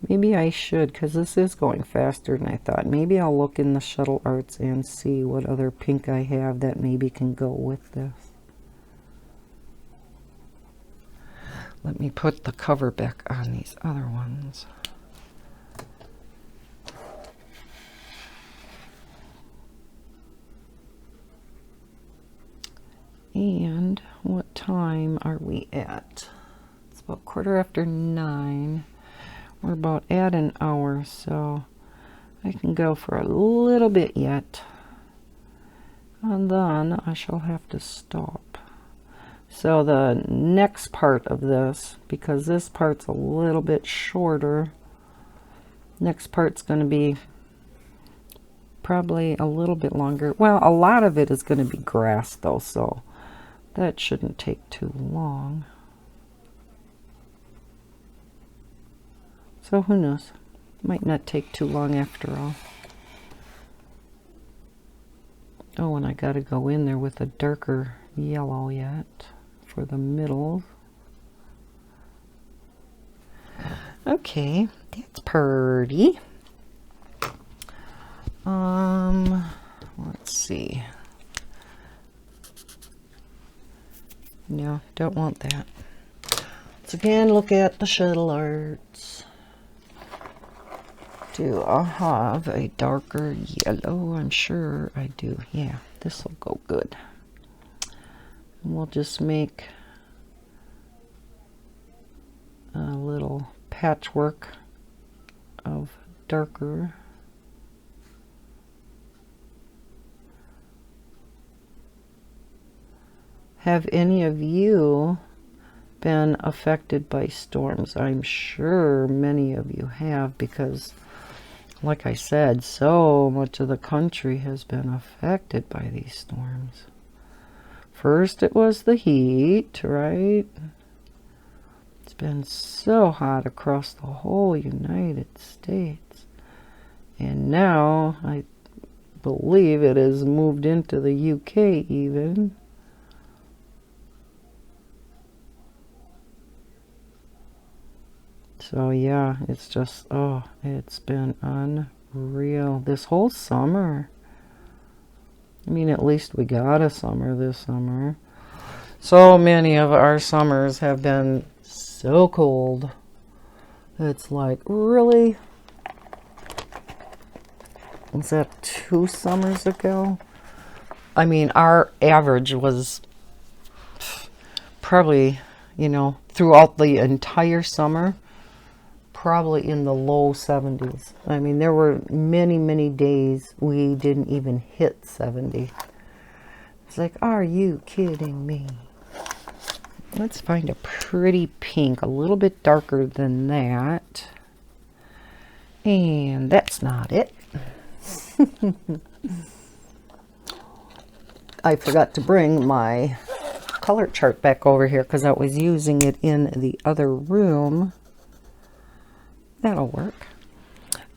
Maybe I should, because this is going faster than I thought. Maybe I'll look in the shuttle arts and see what other pink I have that maybe can go with this. Let me put the cover back on these other ones. And what time are we at? It's about 9:15. We're about at an hour, so I can go for a little bit yet. And then I shall have to stop. So the next part of this, because this part's a little bit shorter, next part's going to be probably a little bit longer. Well, a lot of it is going to be grass though, so that shouldn't take too long. So who knows? Might not take too long after all. Oh, and I got to go in there with a darker yellow yet for the middle. Okay, that's pretty. Let's see. No, don't want that. Let's again look at the shuttle arts. Do I have a darker yellow? I'm sure I do. Yeah, this will go good. And we'll just make a little patchwork of darker. Have any of you been affected by storms? I'm sure many of you have, because like I said, so much of the country has been affected by these storms. First it was the heat, right? It's been so hot across the whole United States. And now I believe it has moved into the UK even. So yeah, it's just, oh, it's been unreal this whole summer. I mean, at least we got a summer this summer. So many of our summers have been so cold. It's like, really? Was that 2 summers ago? I mean, our average was probably, you know, throughout the entire summer, probably in the low 70s. I mean, there were many, many days we didn't even hit 70. It's like, are you kidding me? Let's find a pretty pink, a little bit darker than that. And that's not it. I forgot to bring my color chart back over here because I was using it in the other room. That'll work.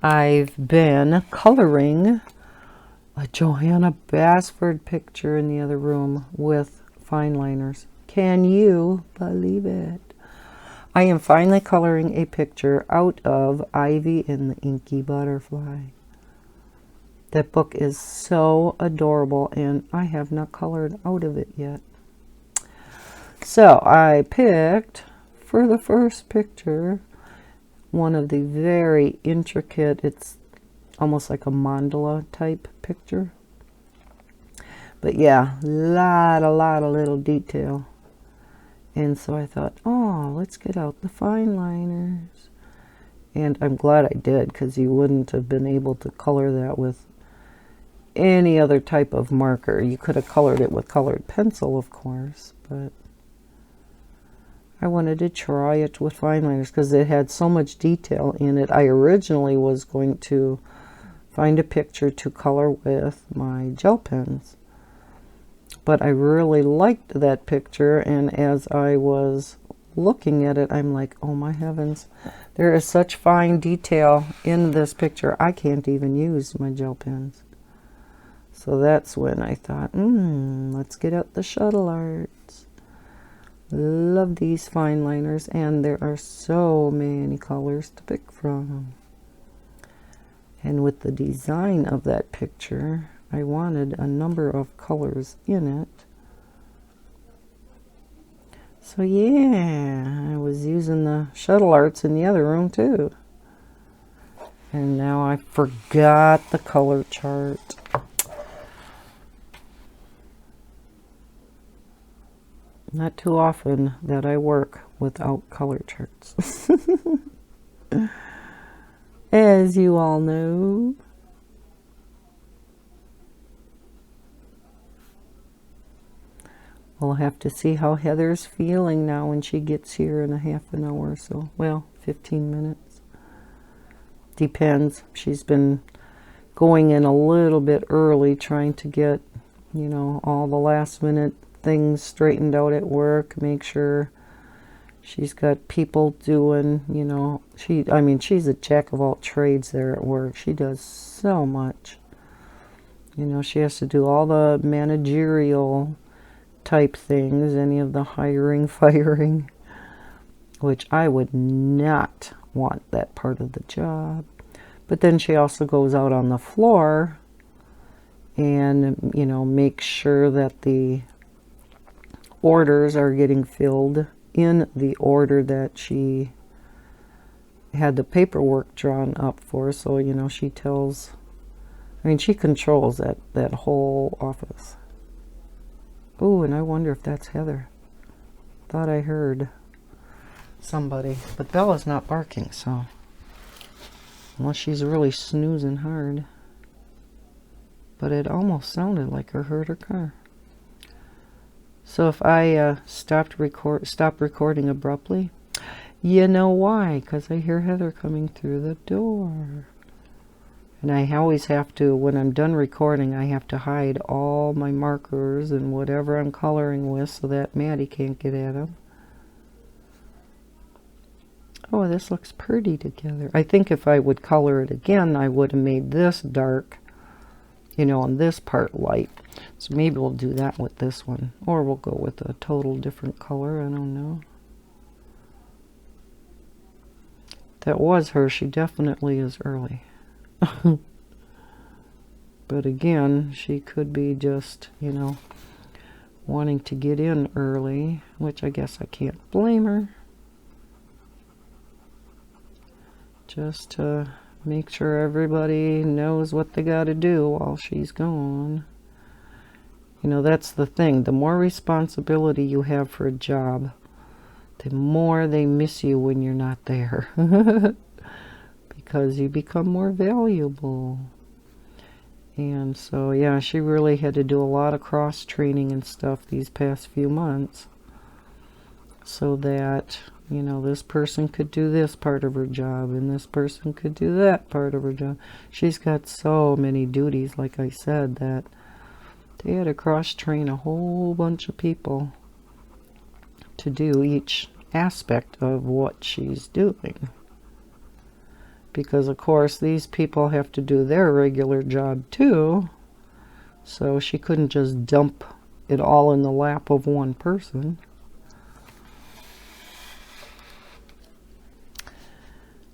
I've been coloring a Johanna Basford picture in the other room with fine liners. Can you believe it? I am finally coloring a picture out of Ivy and the Inky Butterfly. That book is so adorable, and I have not colored out of it yet. So I picked, for the first picture, one of the very intricate, it's almost like a mandala type picture. But yeah, a lot of little detail. And so I thought, oh, let's get out the fine liners. And I'm glad I did, because you wouldn't have been able to color that with any other type of marker. You could have colored it with colored pencil, of course, but I wanted to try it with fine liners because it had so much detail in it. I originally was going to find a picture to color with my gel pens, but I really liked that picture, and as I was looking at it, I'm like, oh my heavens, there is such fine detail in this picture. I can't even use my gel pens. So that's when I thought, let's get out the shuttle arts. Love these fine liners, and there are so many colors to pick from. And with the design of that picture, I wanted a number of colors in it. So yeah, I was using the shuttle arts in the other room too. And now I forgot the color chart. Not too often that I work without color charts. As you all know. We'll have to see how Heather's feeling now when she gets here in a half an hour or so. Well, 15 minutes. Depends. She's been going in a little bit early, trying to get, you know, all the last minute things straightened out at work, make sure she's got people doing, you know, I mean, she's a jack of all trades there at work. She does so much. You know, she has to do all the managerial type things, any of the hiring, firing, which I would not want that part of the job. But then she also goes out on the floor and, you know, makes sure that the orders are getting filled in the order that she had the paperwork drawn up for. So, you know, she tells, I mean, she controls that whole office. Oh, and I wonder if that's Heather. Thought I heard somebody, but Bella's not barking, so unless she's really snoozing hard. But it almost sounded like I heard her car. So if I stop recording abruptly, you know why? Because I hear Heather coming through the door. And I always have to, when I'm done recording, I have to hide all my markers and whatever I'm coloring with so that Maddie can't get at them. Oh, this looks pretty together. I think if I would color it again, I would have made this dark, you know, and this part light. So maybe we'll do that with this one. Or we'll go with a total different color. I don't know. That was her. She definitely is early. But again, she could be just, you know, wanting to get in early, which I guess I can't blame her. Just to make sure everybody knows what they got to do while she's gone. You know, that's the thing. The more responsibility you have for a job, the more they miss you when you're not there. Because you become more valuable. And so, yeah, she really had to do a lot of cross-training and stuff these past few months. So that, you know, this person could do this part of her job and this person could do that part of her job. She's got so many duties, like I said, that they had to cross-train a whole bunch of people to do each aspect of what she's doing. Because, of course, these people have to do their regular job, too. So she couldn't just dump it all in the lap of one person.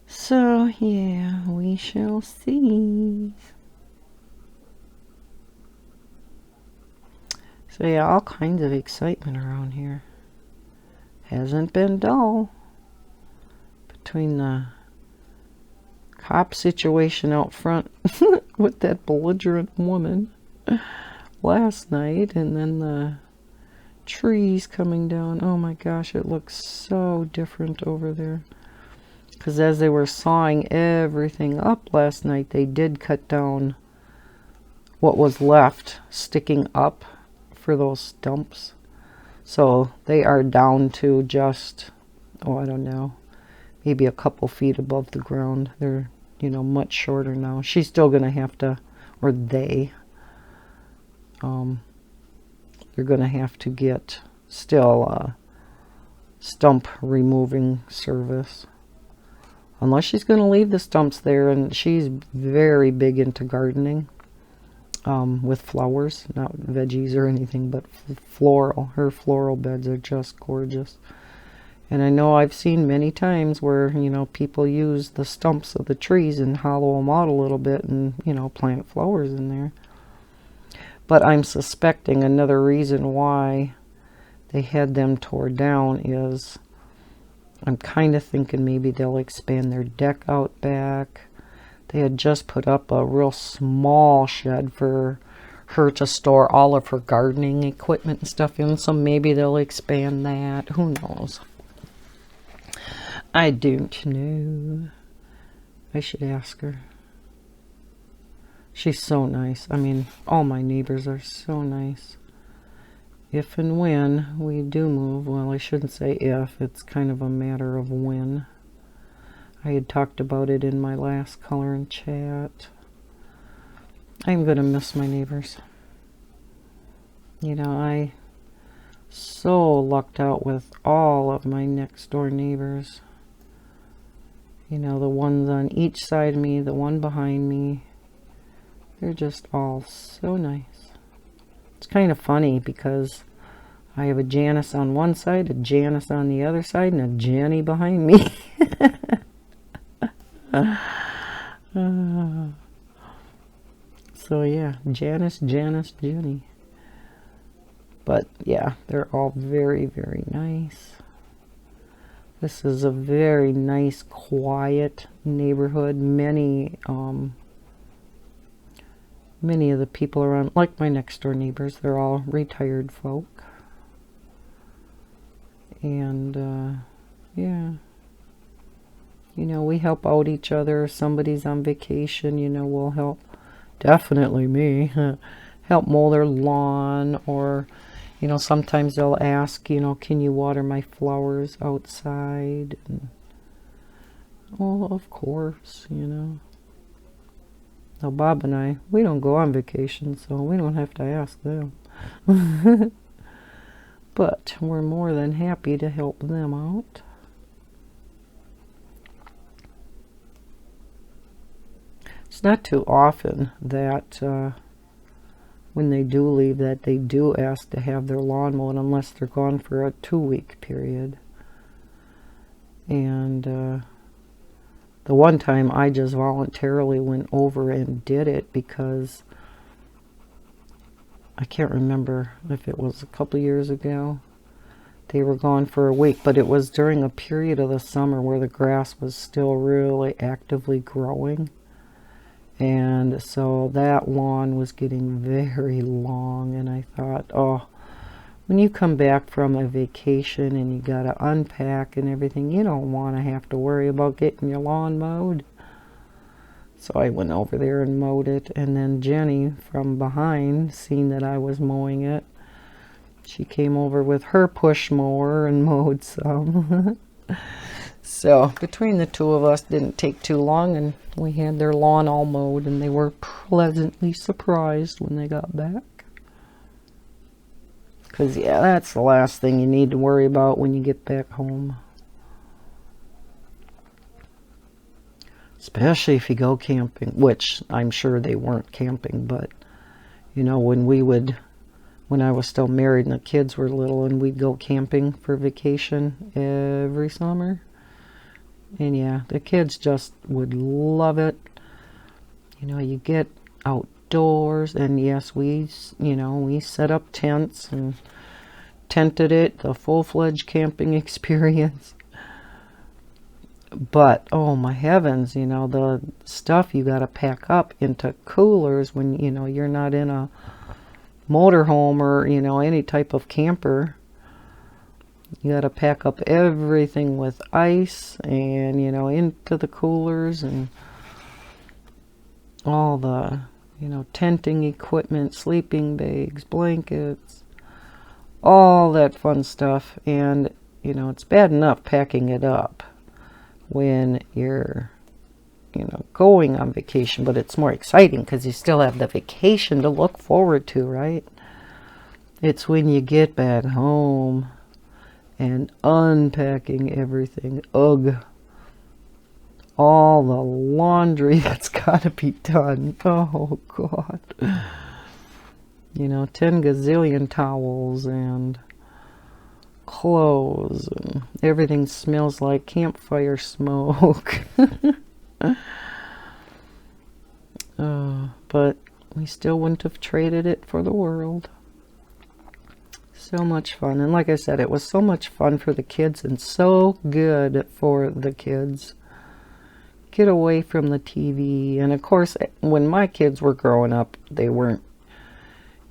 So, yeah, we shall see. So, yeah, all kinds of excitement around here. Hasn't been dull. Between the cop situation out front with that belligerent woman last night, and then the trees coming down. Oh my gosh, it looks so different over there. Because as they were sawing everything up last night, they did cut down what was left sticking up for those stumps. So they are down to just, oh, I don't know, maybe a couple feet above the ground. They're, you know, much shorter now. She's still going to have to, or they're going to have to get still a stump removing service. Unless she's going to leave the stumps there, and she's very big into gardening with flowers, not veggies or anything, but floral. Her floral beds are just gorgeous. And I know I've seen many times where, you know, people use the stumps of the trees and hollow them out a little bit and, you know, plant flowers in there. But I'm suspecting another reason why they had them tore down is I'm kind of thinking maybe they'll expand their deck out back. They had just put up a real small shed for her to store all of her gardening equipment and stuff in, so maybe they'll expand that. Who knows? I don't know. I should ask her. She's so nice. I mean, all my neighbors are so nice. If and when we do move, well, I shouldn't say if, it's kind of a matter of when. I had talked about it in my last color and chat. I'm going to miss my neighbors. You know, I so lucked out with all of my next door neighbors. You know, the ones on each side of me, the one behind me. They're just all so nice. It's kind of funny because I have a Janice on one side, a Janice on the other side, and a Jenny behind me. So yeah, Janice, Jenny. But yeah, they're all very, very nice. This is a very nice, quiet neighborhood. Many of the people around, like my next door neighbors, they're all retired folk. And yeah, you know, we help out each other. If somebody's on vacation, you know, we'll help. Definitely me. Help mow their lawn, or, you know, sometimes they'll ask, you know, can you water my flowers outside? And, oh, of course, you know. Now, Bob and I, we don't go on vacation, so we don't have to ask them. But we're more than happy to help them out. It's not too often that when they do leave that they do ask to have their lawn mowed, unless they're gone for a 2-week period. And the one time I just voluntarily went over and did it because I can't remember if it was a couple years ago. They were gone for a week, but it was during a period of the summer where the grass was still really actively growing. And so that lawn was getting very long, and I thought, oh, when you come back from a vacation and you got to unpack and everything, you don't want to have to worry about getting your lawn mowed. So I went over there and mowed it, and then Jenny from behind, seeing that I was mowing it, she came over with her push mower and mowed some. So between the two of us, didn't take too long, and we had their lawn all mowed, and they were pleasantly surprised when they got back. Because, yeah, that's the last thing you need to worry about when you get back home. Especially if you go camping, which I'm sure they weren't camping, but, you know, when I was still married and the kids were little, and we'd go camping for vacation every summer. And yeah, the kids just would love it. You know, you get outdoors, and yes, we set up tents and tented it, the full-fledged camping experience. But, oh my heavens, you know, the stuff you got to pack up into coolers when, you know, you're not in a motorhome or, you know, any type of camper. You got to pack up everything with ice and, you know, into the coolers, and all the, you know, tenting equipment, sleeping bags, blankets, all that fun stuff. And, you know, it's bad enough packing it up when you're, you know, going on vacation, but it's more exciting because you still have the vacation to look forward to, right? It's when you get back home and unpacking everything. Ugh. All the laundry that's got to be done. Oh, God. You know, 10 gazillion towels and clothes, and everything smells like campfire smoke. But we still wouldn't have traded it for the world. So much fun. And like I said, it was so much fun for the kids and so good for the kids. Get away from the TV. And of course, when my kids were growing up, they weren't,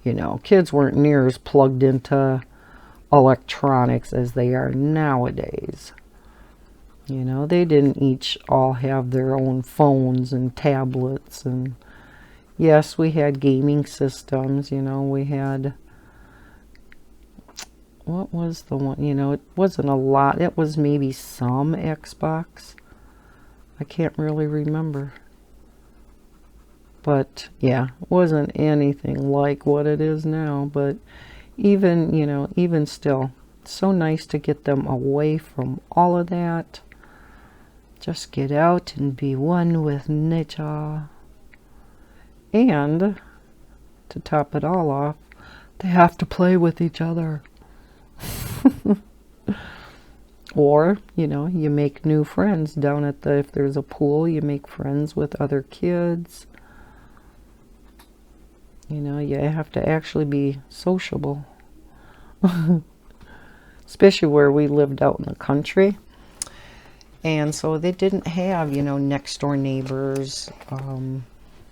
you know, kids weren't near as plugged into electronics as they are nowadays. You know, they didn't each all have their own phones and tablets. And yes, we had gaming systems. You know, we had, what was the one, you know, it wasn't a lot. It was maybe some Xbox. I can't really remember. But yeah, it wasn't anything like what it is now. But even, you know, even still, it's so nice to get them away from all of that. Just get out and be one with nature. And to top it all off, they have to play with each other. Or, you know, you make new friends down at the, if there's a pool, you make friends with other kids. You know, you have to actually be sociable. Especially where we lived out in the country. And so they didn't have, you know, next door neighbors,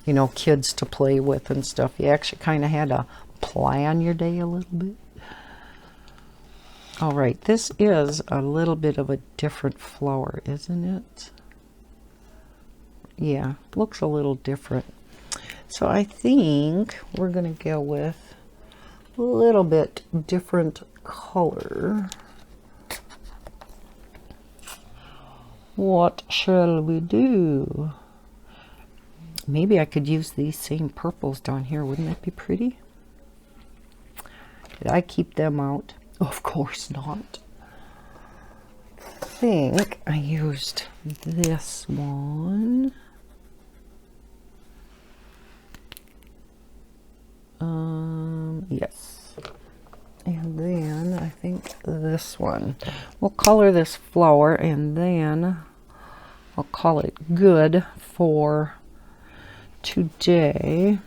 you know, kids to play with and stuff. You actually kind of had to plan your day a little bit. All right, this is a little bit of a different flower, isn't it? Yeah, looks a little different. So I think we're going to go with a little bit different color. What shall we do? Maybe I could use these same purples down here. Wouldn't that be pretty? Did I keep them out? Of course not. I think I used this one. Yes. And then I think this one. We'll color this flower and then I'll call it good for today.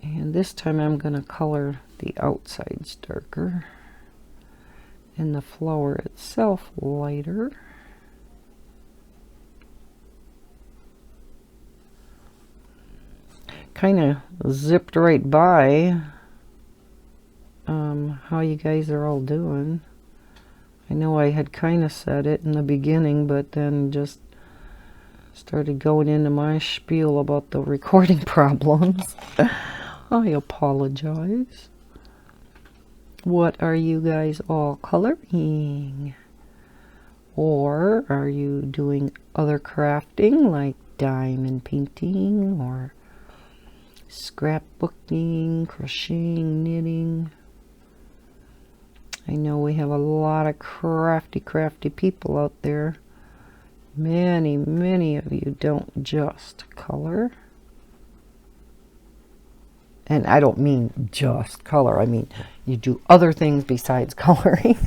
And this time I'm going to color the outsides darker and the flower itself lighter. Kind of zipped right by how you guys are all doing. I know I had kind of said it in the beginning, but then just started going into my spiel about the recording problems. I apologize. What are you guys all coloring? Or are you doing other crafting like diamond painting or scrapbooking, crocheting, knitting? I know we have a lot of crafty people out there. Many of you don't just color. And I don't mean just color. I mean, you do other things besides coloring.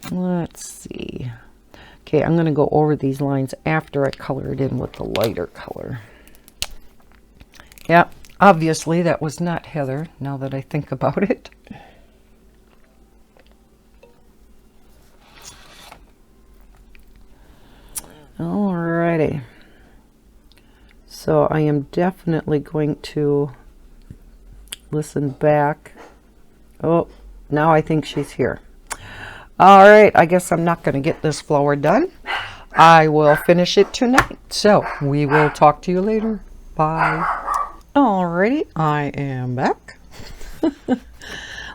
Let's see. Okay, I'm going to go over these lines after I color it in with the lighter color. Yeah, obviously that was not Heather, now that I think about it. Alrighty. So I am definitely going to listen back. Oh, now I think she's here. All right, I guess I'm not going to get this flower done. I will finish it tonight. So we will talk to you later. Bye. Alrighty, I am back.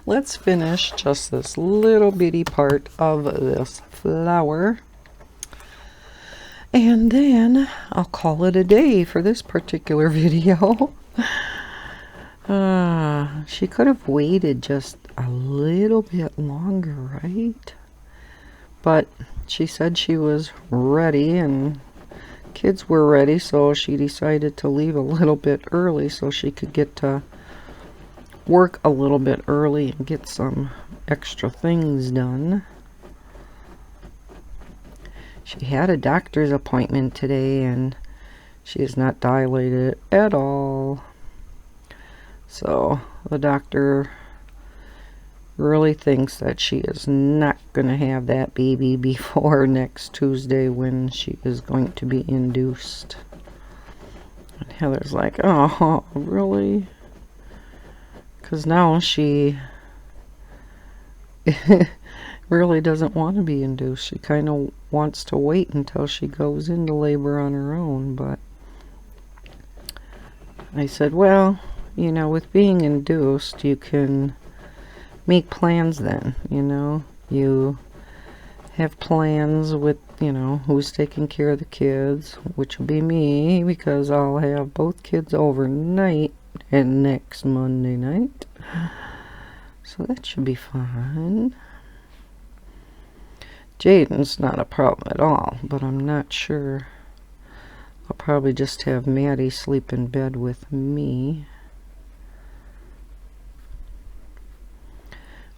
Let's finish just this little bitty part of this flower. And then I'll call it a day for this particular video. She could have waited just a little bit longer, right? But she said she was ready and kids were ready, so she decided to leave a little bit early so she could get to work a little bit early and get some extra things done. She had a doctor's appointment today and she is not dilated at all. So the doctor really thinks that she is not going to have that baby before next Tuesday when she is going to be induced. And Heather's like, oh, really? Because now she really doesn't want to be induced. She kind of wants to wait until she goes into labor on her own. But I said, well, you know, with being induced, you can make plans then, you know. You have plans with, you know, who's taking care of the kids, which will be me, because I'll have both kids overnight and next Monday night. So that should be fun. Jaden's not a problem at all, but I'm not sure. I'll probably just have Maddie sleep in bed with me.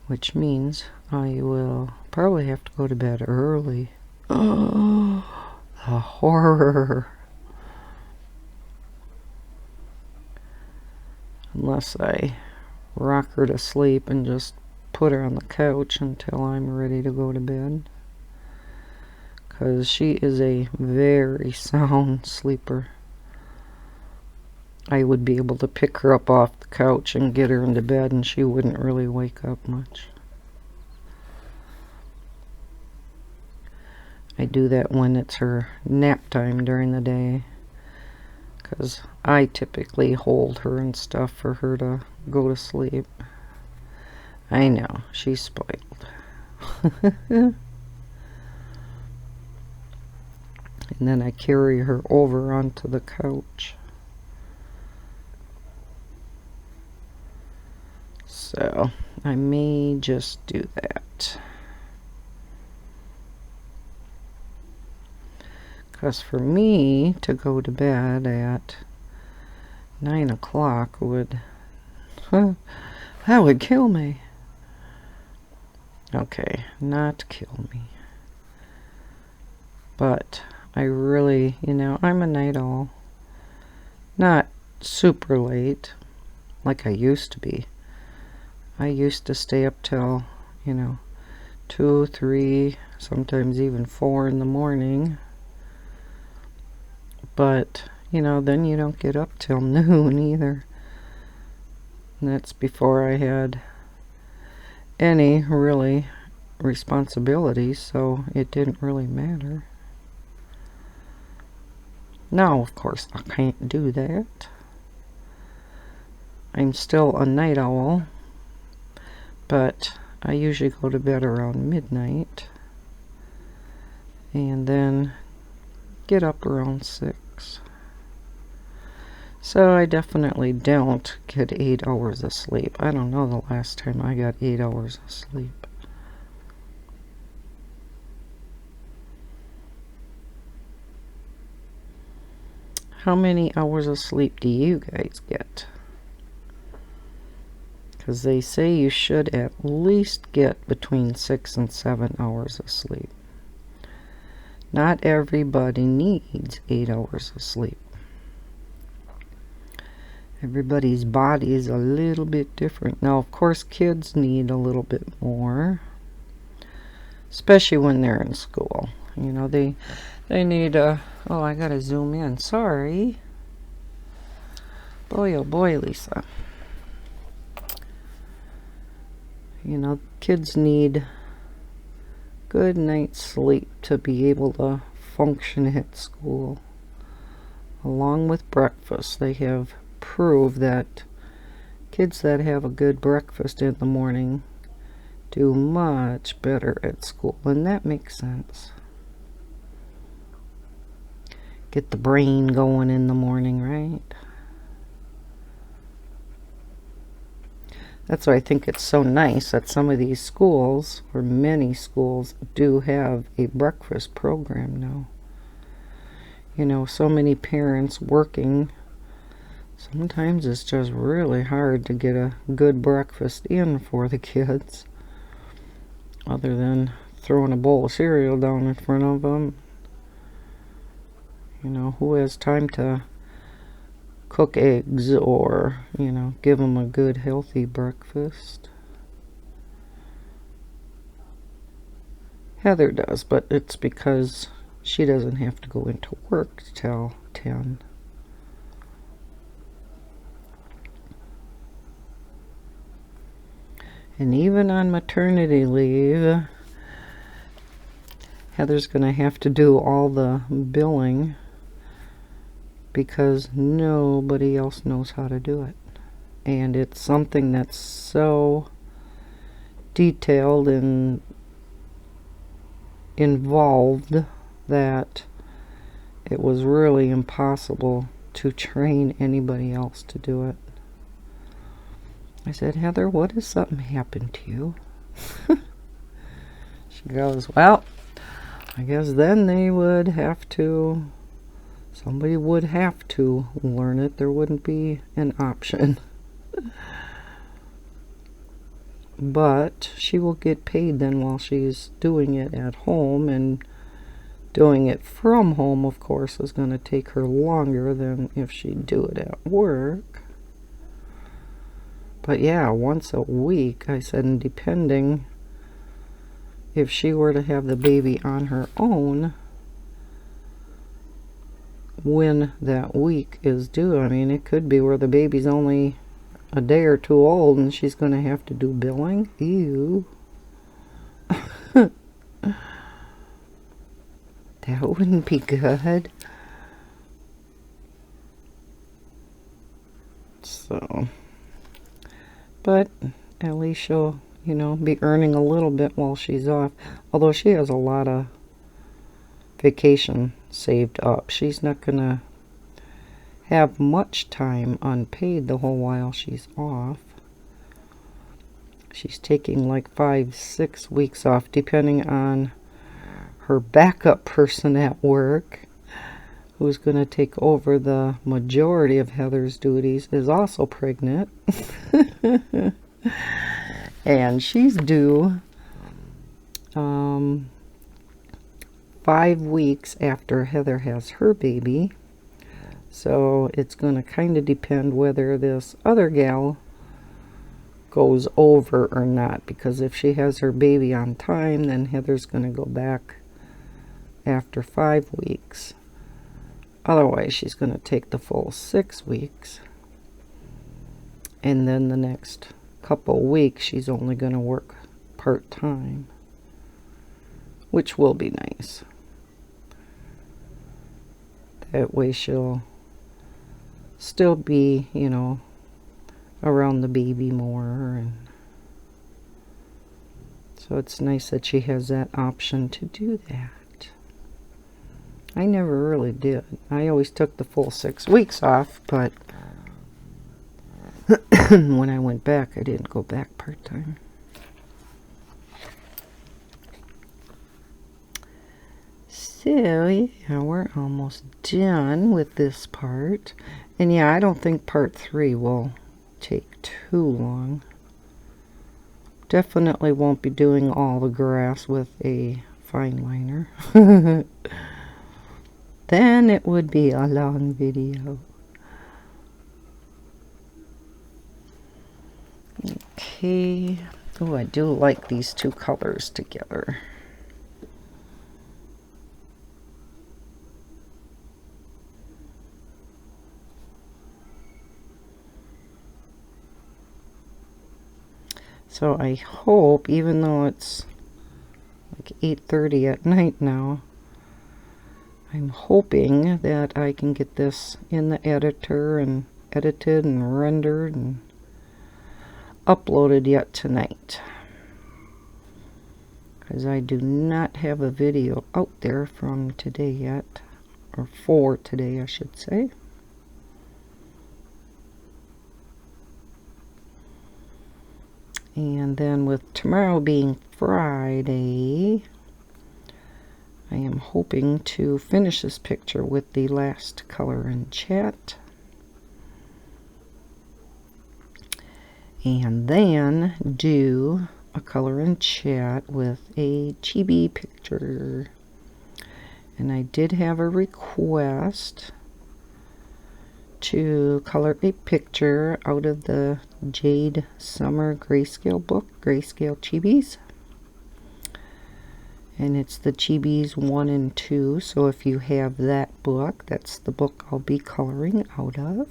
Which means I will probably have to go to bed early. Oh, the horror. Unless I rock her to sleep and just put her on the couch until I'm ready to go to bed. Because she is a very sound sleeper. I would be able to pick her up off the couch and get her into bed and she wouldn't really wake up much. I do that when it's her nap time during the day, because I typically hold her and stuff for her to go to sleep. I know, she's spoiled. And then I carry her over onto the couch. So I may just do that. Because for me to go to bed at 9 o'clock would, that would kill me. Okay, not kill me. But I really, I'm a night owl. Not super late, like I used to be. I used to stay up till, 2, 3, sometimes even 4 in the morning. But, then you don't get up till noon either. And that's before I had any really responsibilities, so it didn't really matter. Now, of course, I can't do that. I'm still a night owl, but I usually go to bed around midnight and then get up around 6. So I definitely don't get 8 hours of sleep. I don't know the last time I got 8 hours of sleep. How many hours of sleep do you guys get? Because they say you should at least get between 6 and 7 hours of sleep. Not everybody needs 8 hours of sleep. Everybody's body is a little bit different. Now, of course, kids need a little bit more, especially when they're in school. They need oh, I gotta zoom in. Sorry. Boy, oh boy, Lisa. Kids need good night's sleep to be able to function at school. Along with breakfast, they have proved that kids that have a good breakfast in the morning do much better at school, and that makes sense. Get the brain going in the morning, right? That's why I think it's so nice that some of these schools, or many schools, do have a breakfast program now. So many parents working. Sometimes it's just really hard to get a good breakfast in for the kids, other than throwing a bowl of cereal down in front of them. Who has time to cook eggs or, give them a good healthy breakfast? Heather does, but it's because she doesn't have to go into work till 10. And even on maternity leave, Heather's going to have to do all the billing because nobody else knows how to do it. And it's something that's so detailed and involved that it was really impossible to train anybody else to do it. I said, Heather, what if something happened to you? She goes, well, I guess then somebody would have to learn it. There wouldn't be an option. But she will get paid then while she's doing it at home, and doing it from home, of course, is going to take her longer than if she'd do it at work. But yeah, once a week, I said, and depending if she were to have the baby on her own, when that week is due, I mean, it could be where the baby's only a day or two old and she's going to have to do billing. Ew. That wouldn't be good. So, but at least she'll, be earning a little bit while she's off. Although she has a lot of vacation saved up. She's not going to have much time unpaid the whole while she's off. She's taking like 5-6 weeks off, depending on her backup person at work. who's going to take over the majority of Heather's duties, is also pregnant. And she's due 5 weeks after Heather has her baby. So it's going to kind of depend whether this other gal goes over or not, because if she has her baby on time, then Heather's going to go back after 5 weeks. Otherwise, she's going to take the full 6 weeks. And then the next couple weeks, she's only going to work part-time, which will be nice. That way she'll still be, you know, around the baby more. And so it's nice that she has that option to do that. I never really did. I always took the full 6 weeks off, but when I went back, I didn't go back part-time. So, yeah, we're almost done with this part. And yeah, I don't think part 3 will take too long. Definitely won't be doing all the grass with a fine liner. Then it would be a long video. Okay. Oh, I do like these two colors together. So I hope, even though it's like 8:30 at night now, I'm hoping that I can get this in the editor and edited and rendered and uploaded yet tonight. Because I do not have a video out there from today yet, or for today I should say. And then with tomorrow being Friday, I am hoping to finish this picture with the last color in chat. And then do a color in chat with a chibi picture. And I did have a request to color a picture out of the Jade Summer Grayscale book, Grayscale Chibis. And it's the Chibis 1 and 2. So if you have that book, that's the book I'll be coloring out of.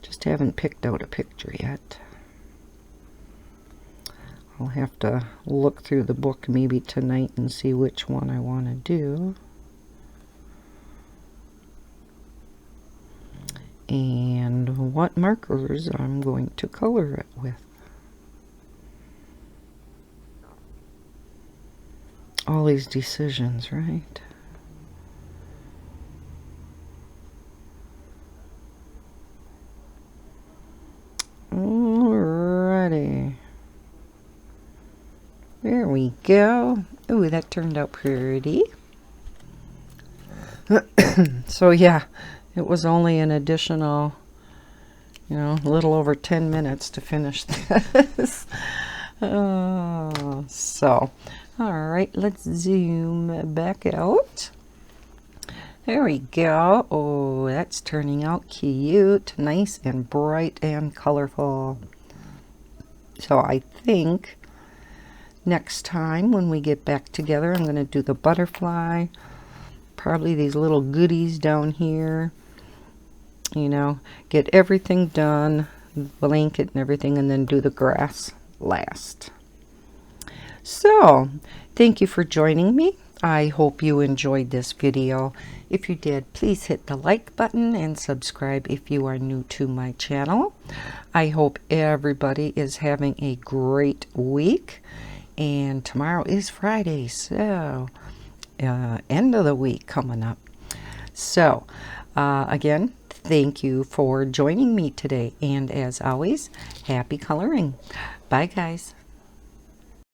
Just haven't picked out a picture yet. I'll have to look through the book maybe tonight and see which one I want to do. And what markers I'm going to color it with. All these decisions, right? Alrighty. There we go. Ooh, that turned out pretty. So yeah, it was only an additional, you know, a little over 10 minutes to finish this. So, alright, let's zoom back out. There we go. Oh, that's turning out cute. Nice and bright and colorful. So I think next time when we get back together, I'm going to do the butterfly. Probably these little goodies down here. You know, get everything done, blanket and everything, and then do the grass last. So, thank you for joining me. I hope you enjoyed this video. If you did, please hit the like button and subscribe if you are new to my channel. I hope everybody is having a great week. And tomorrow is Friday, so end of the week coming up. So, again, thank you for joining me today. And as always, happy coloring. Bye, guys.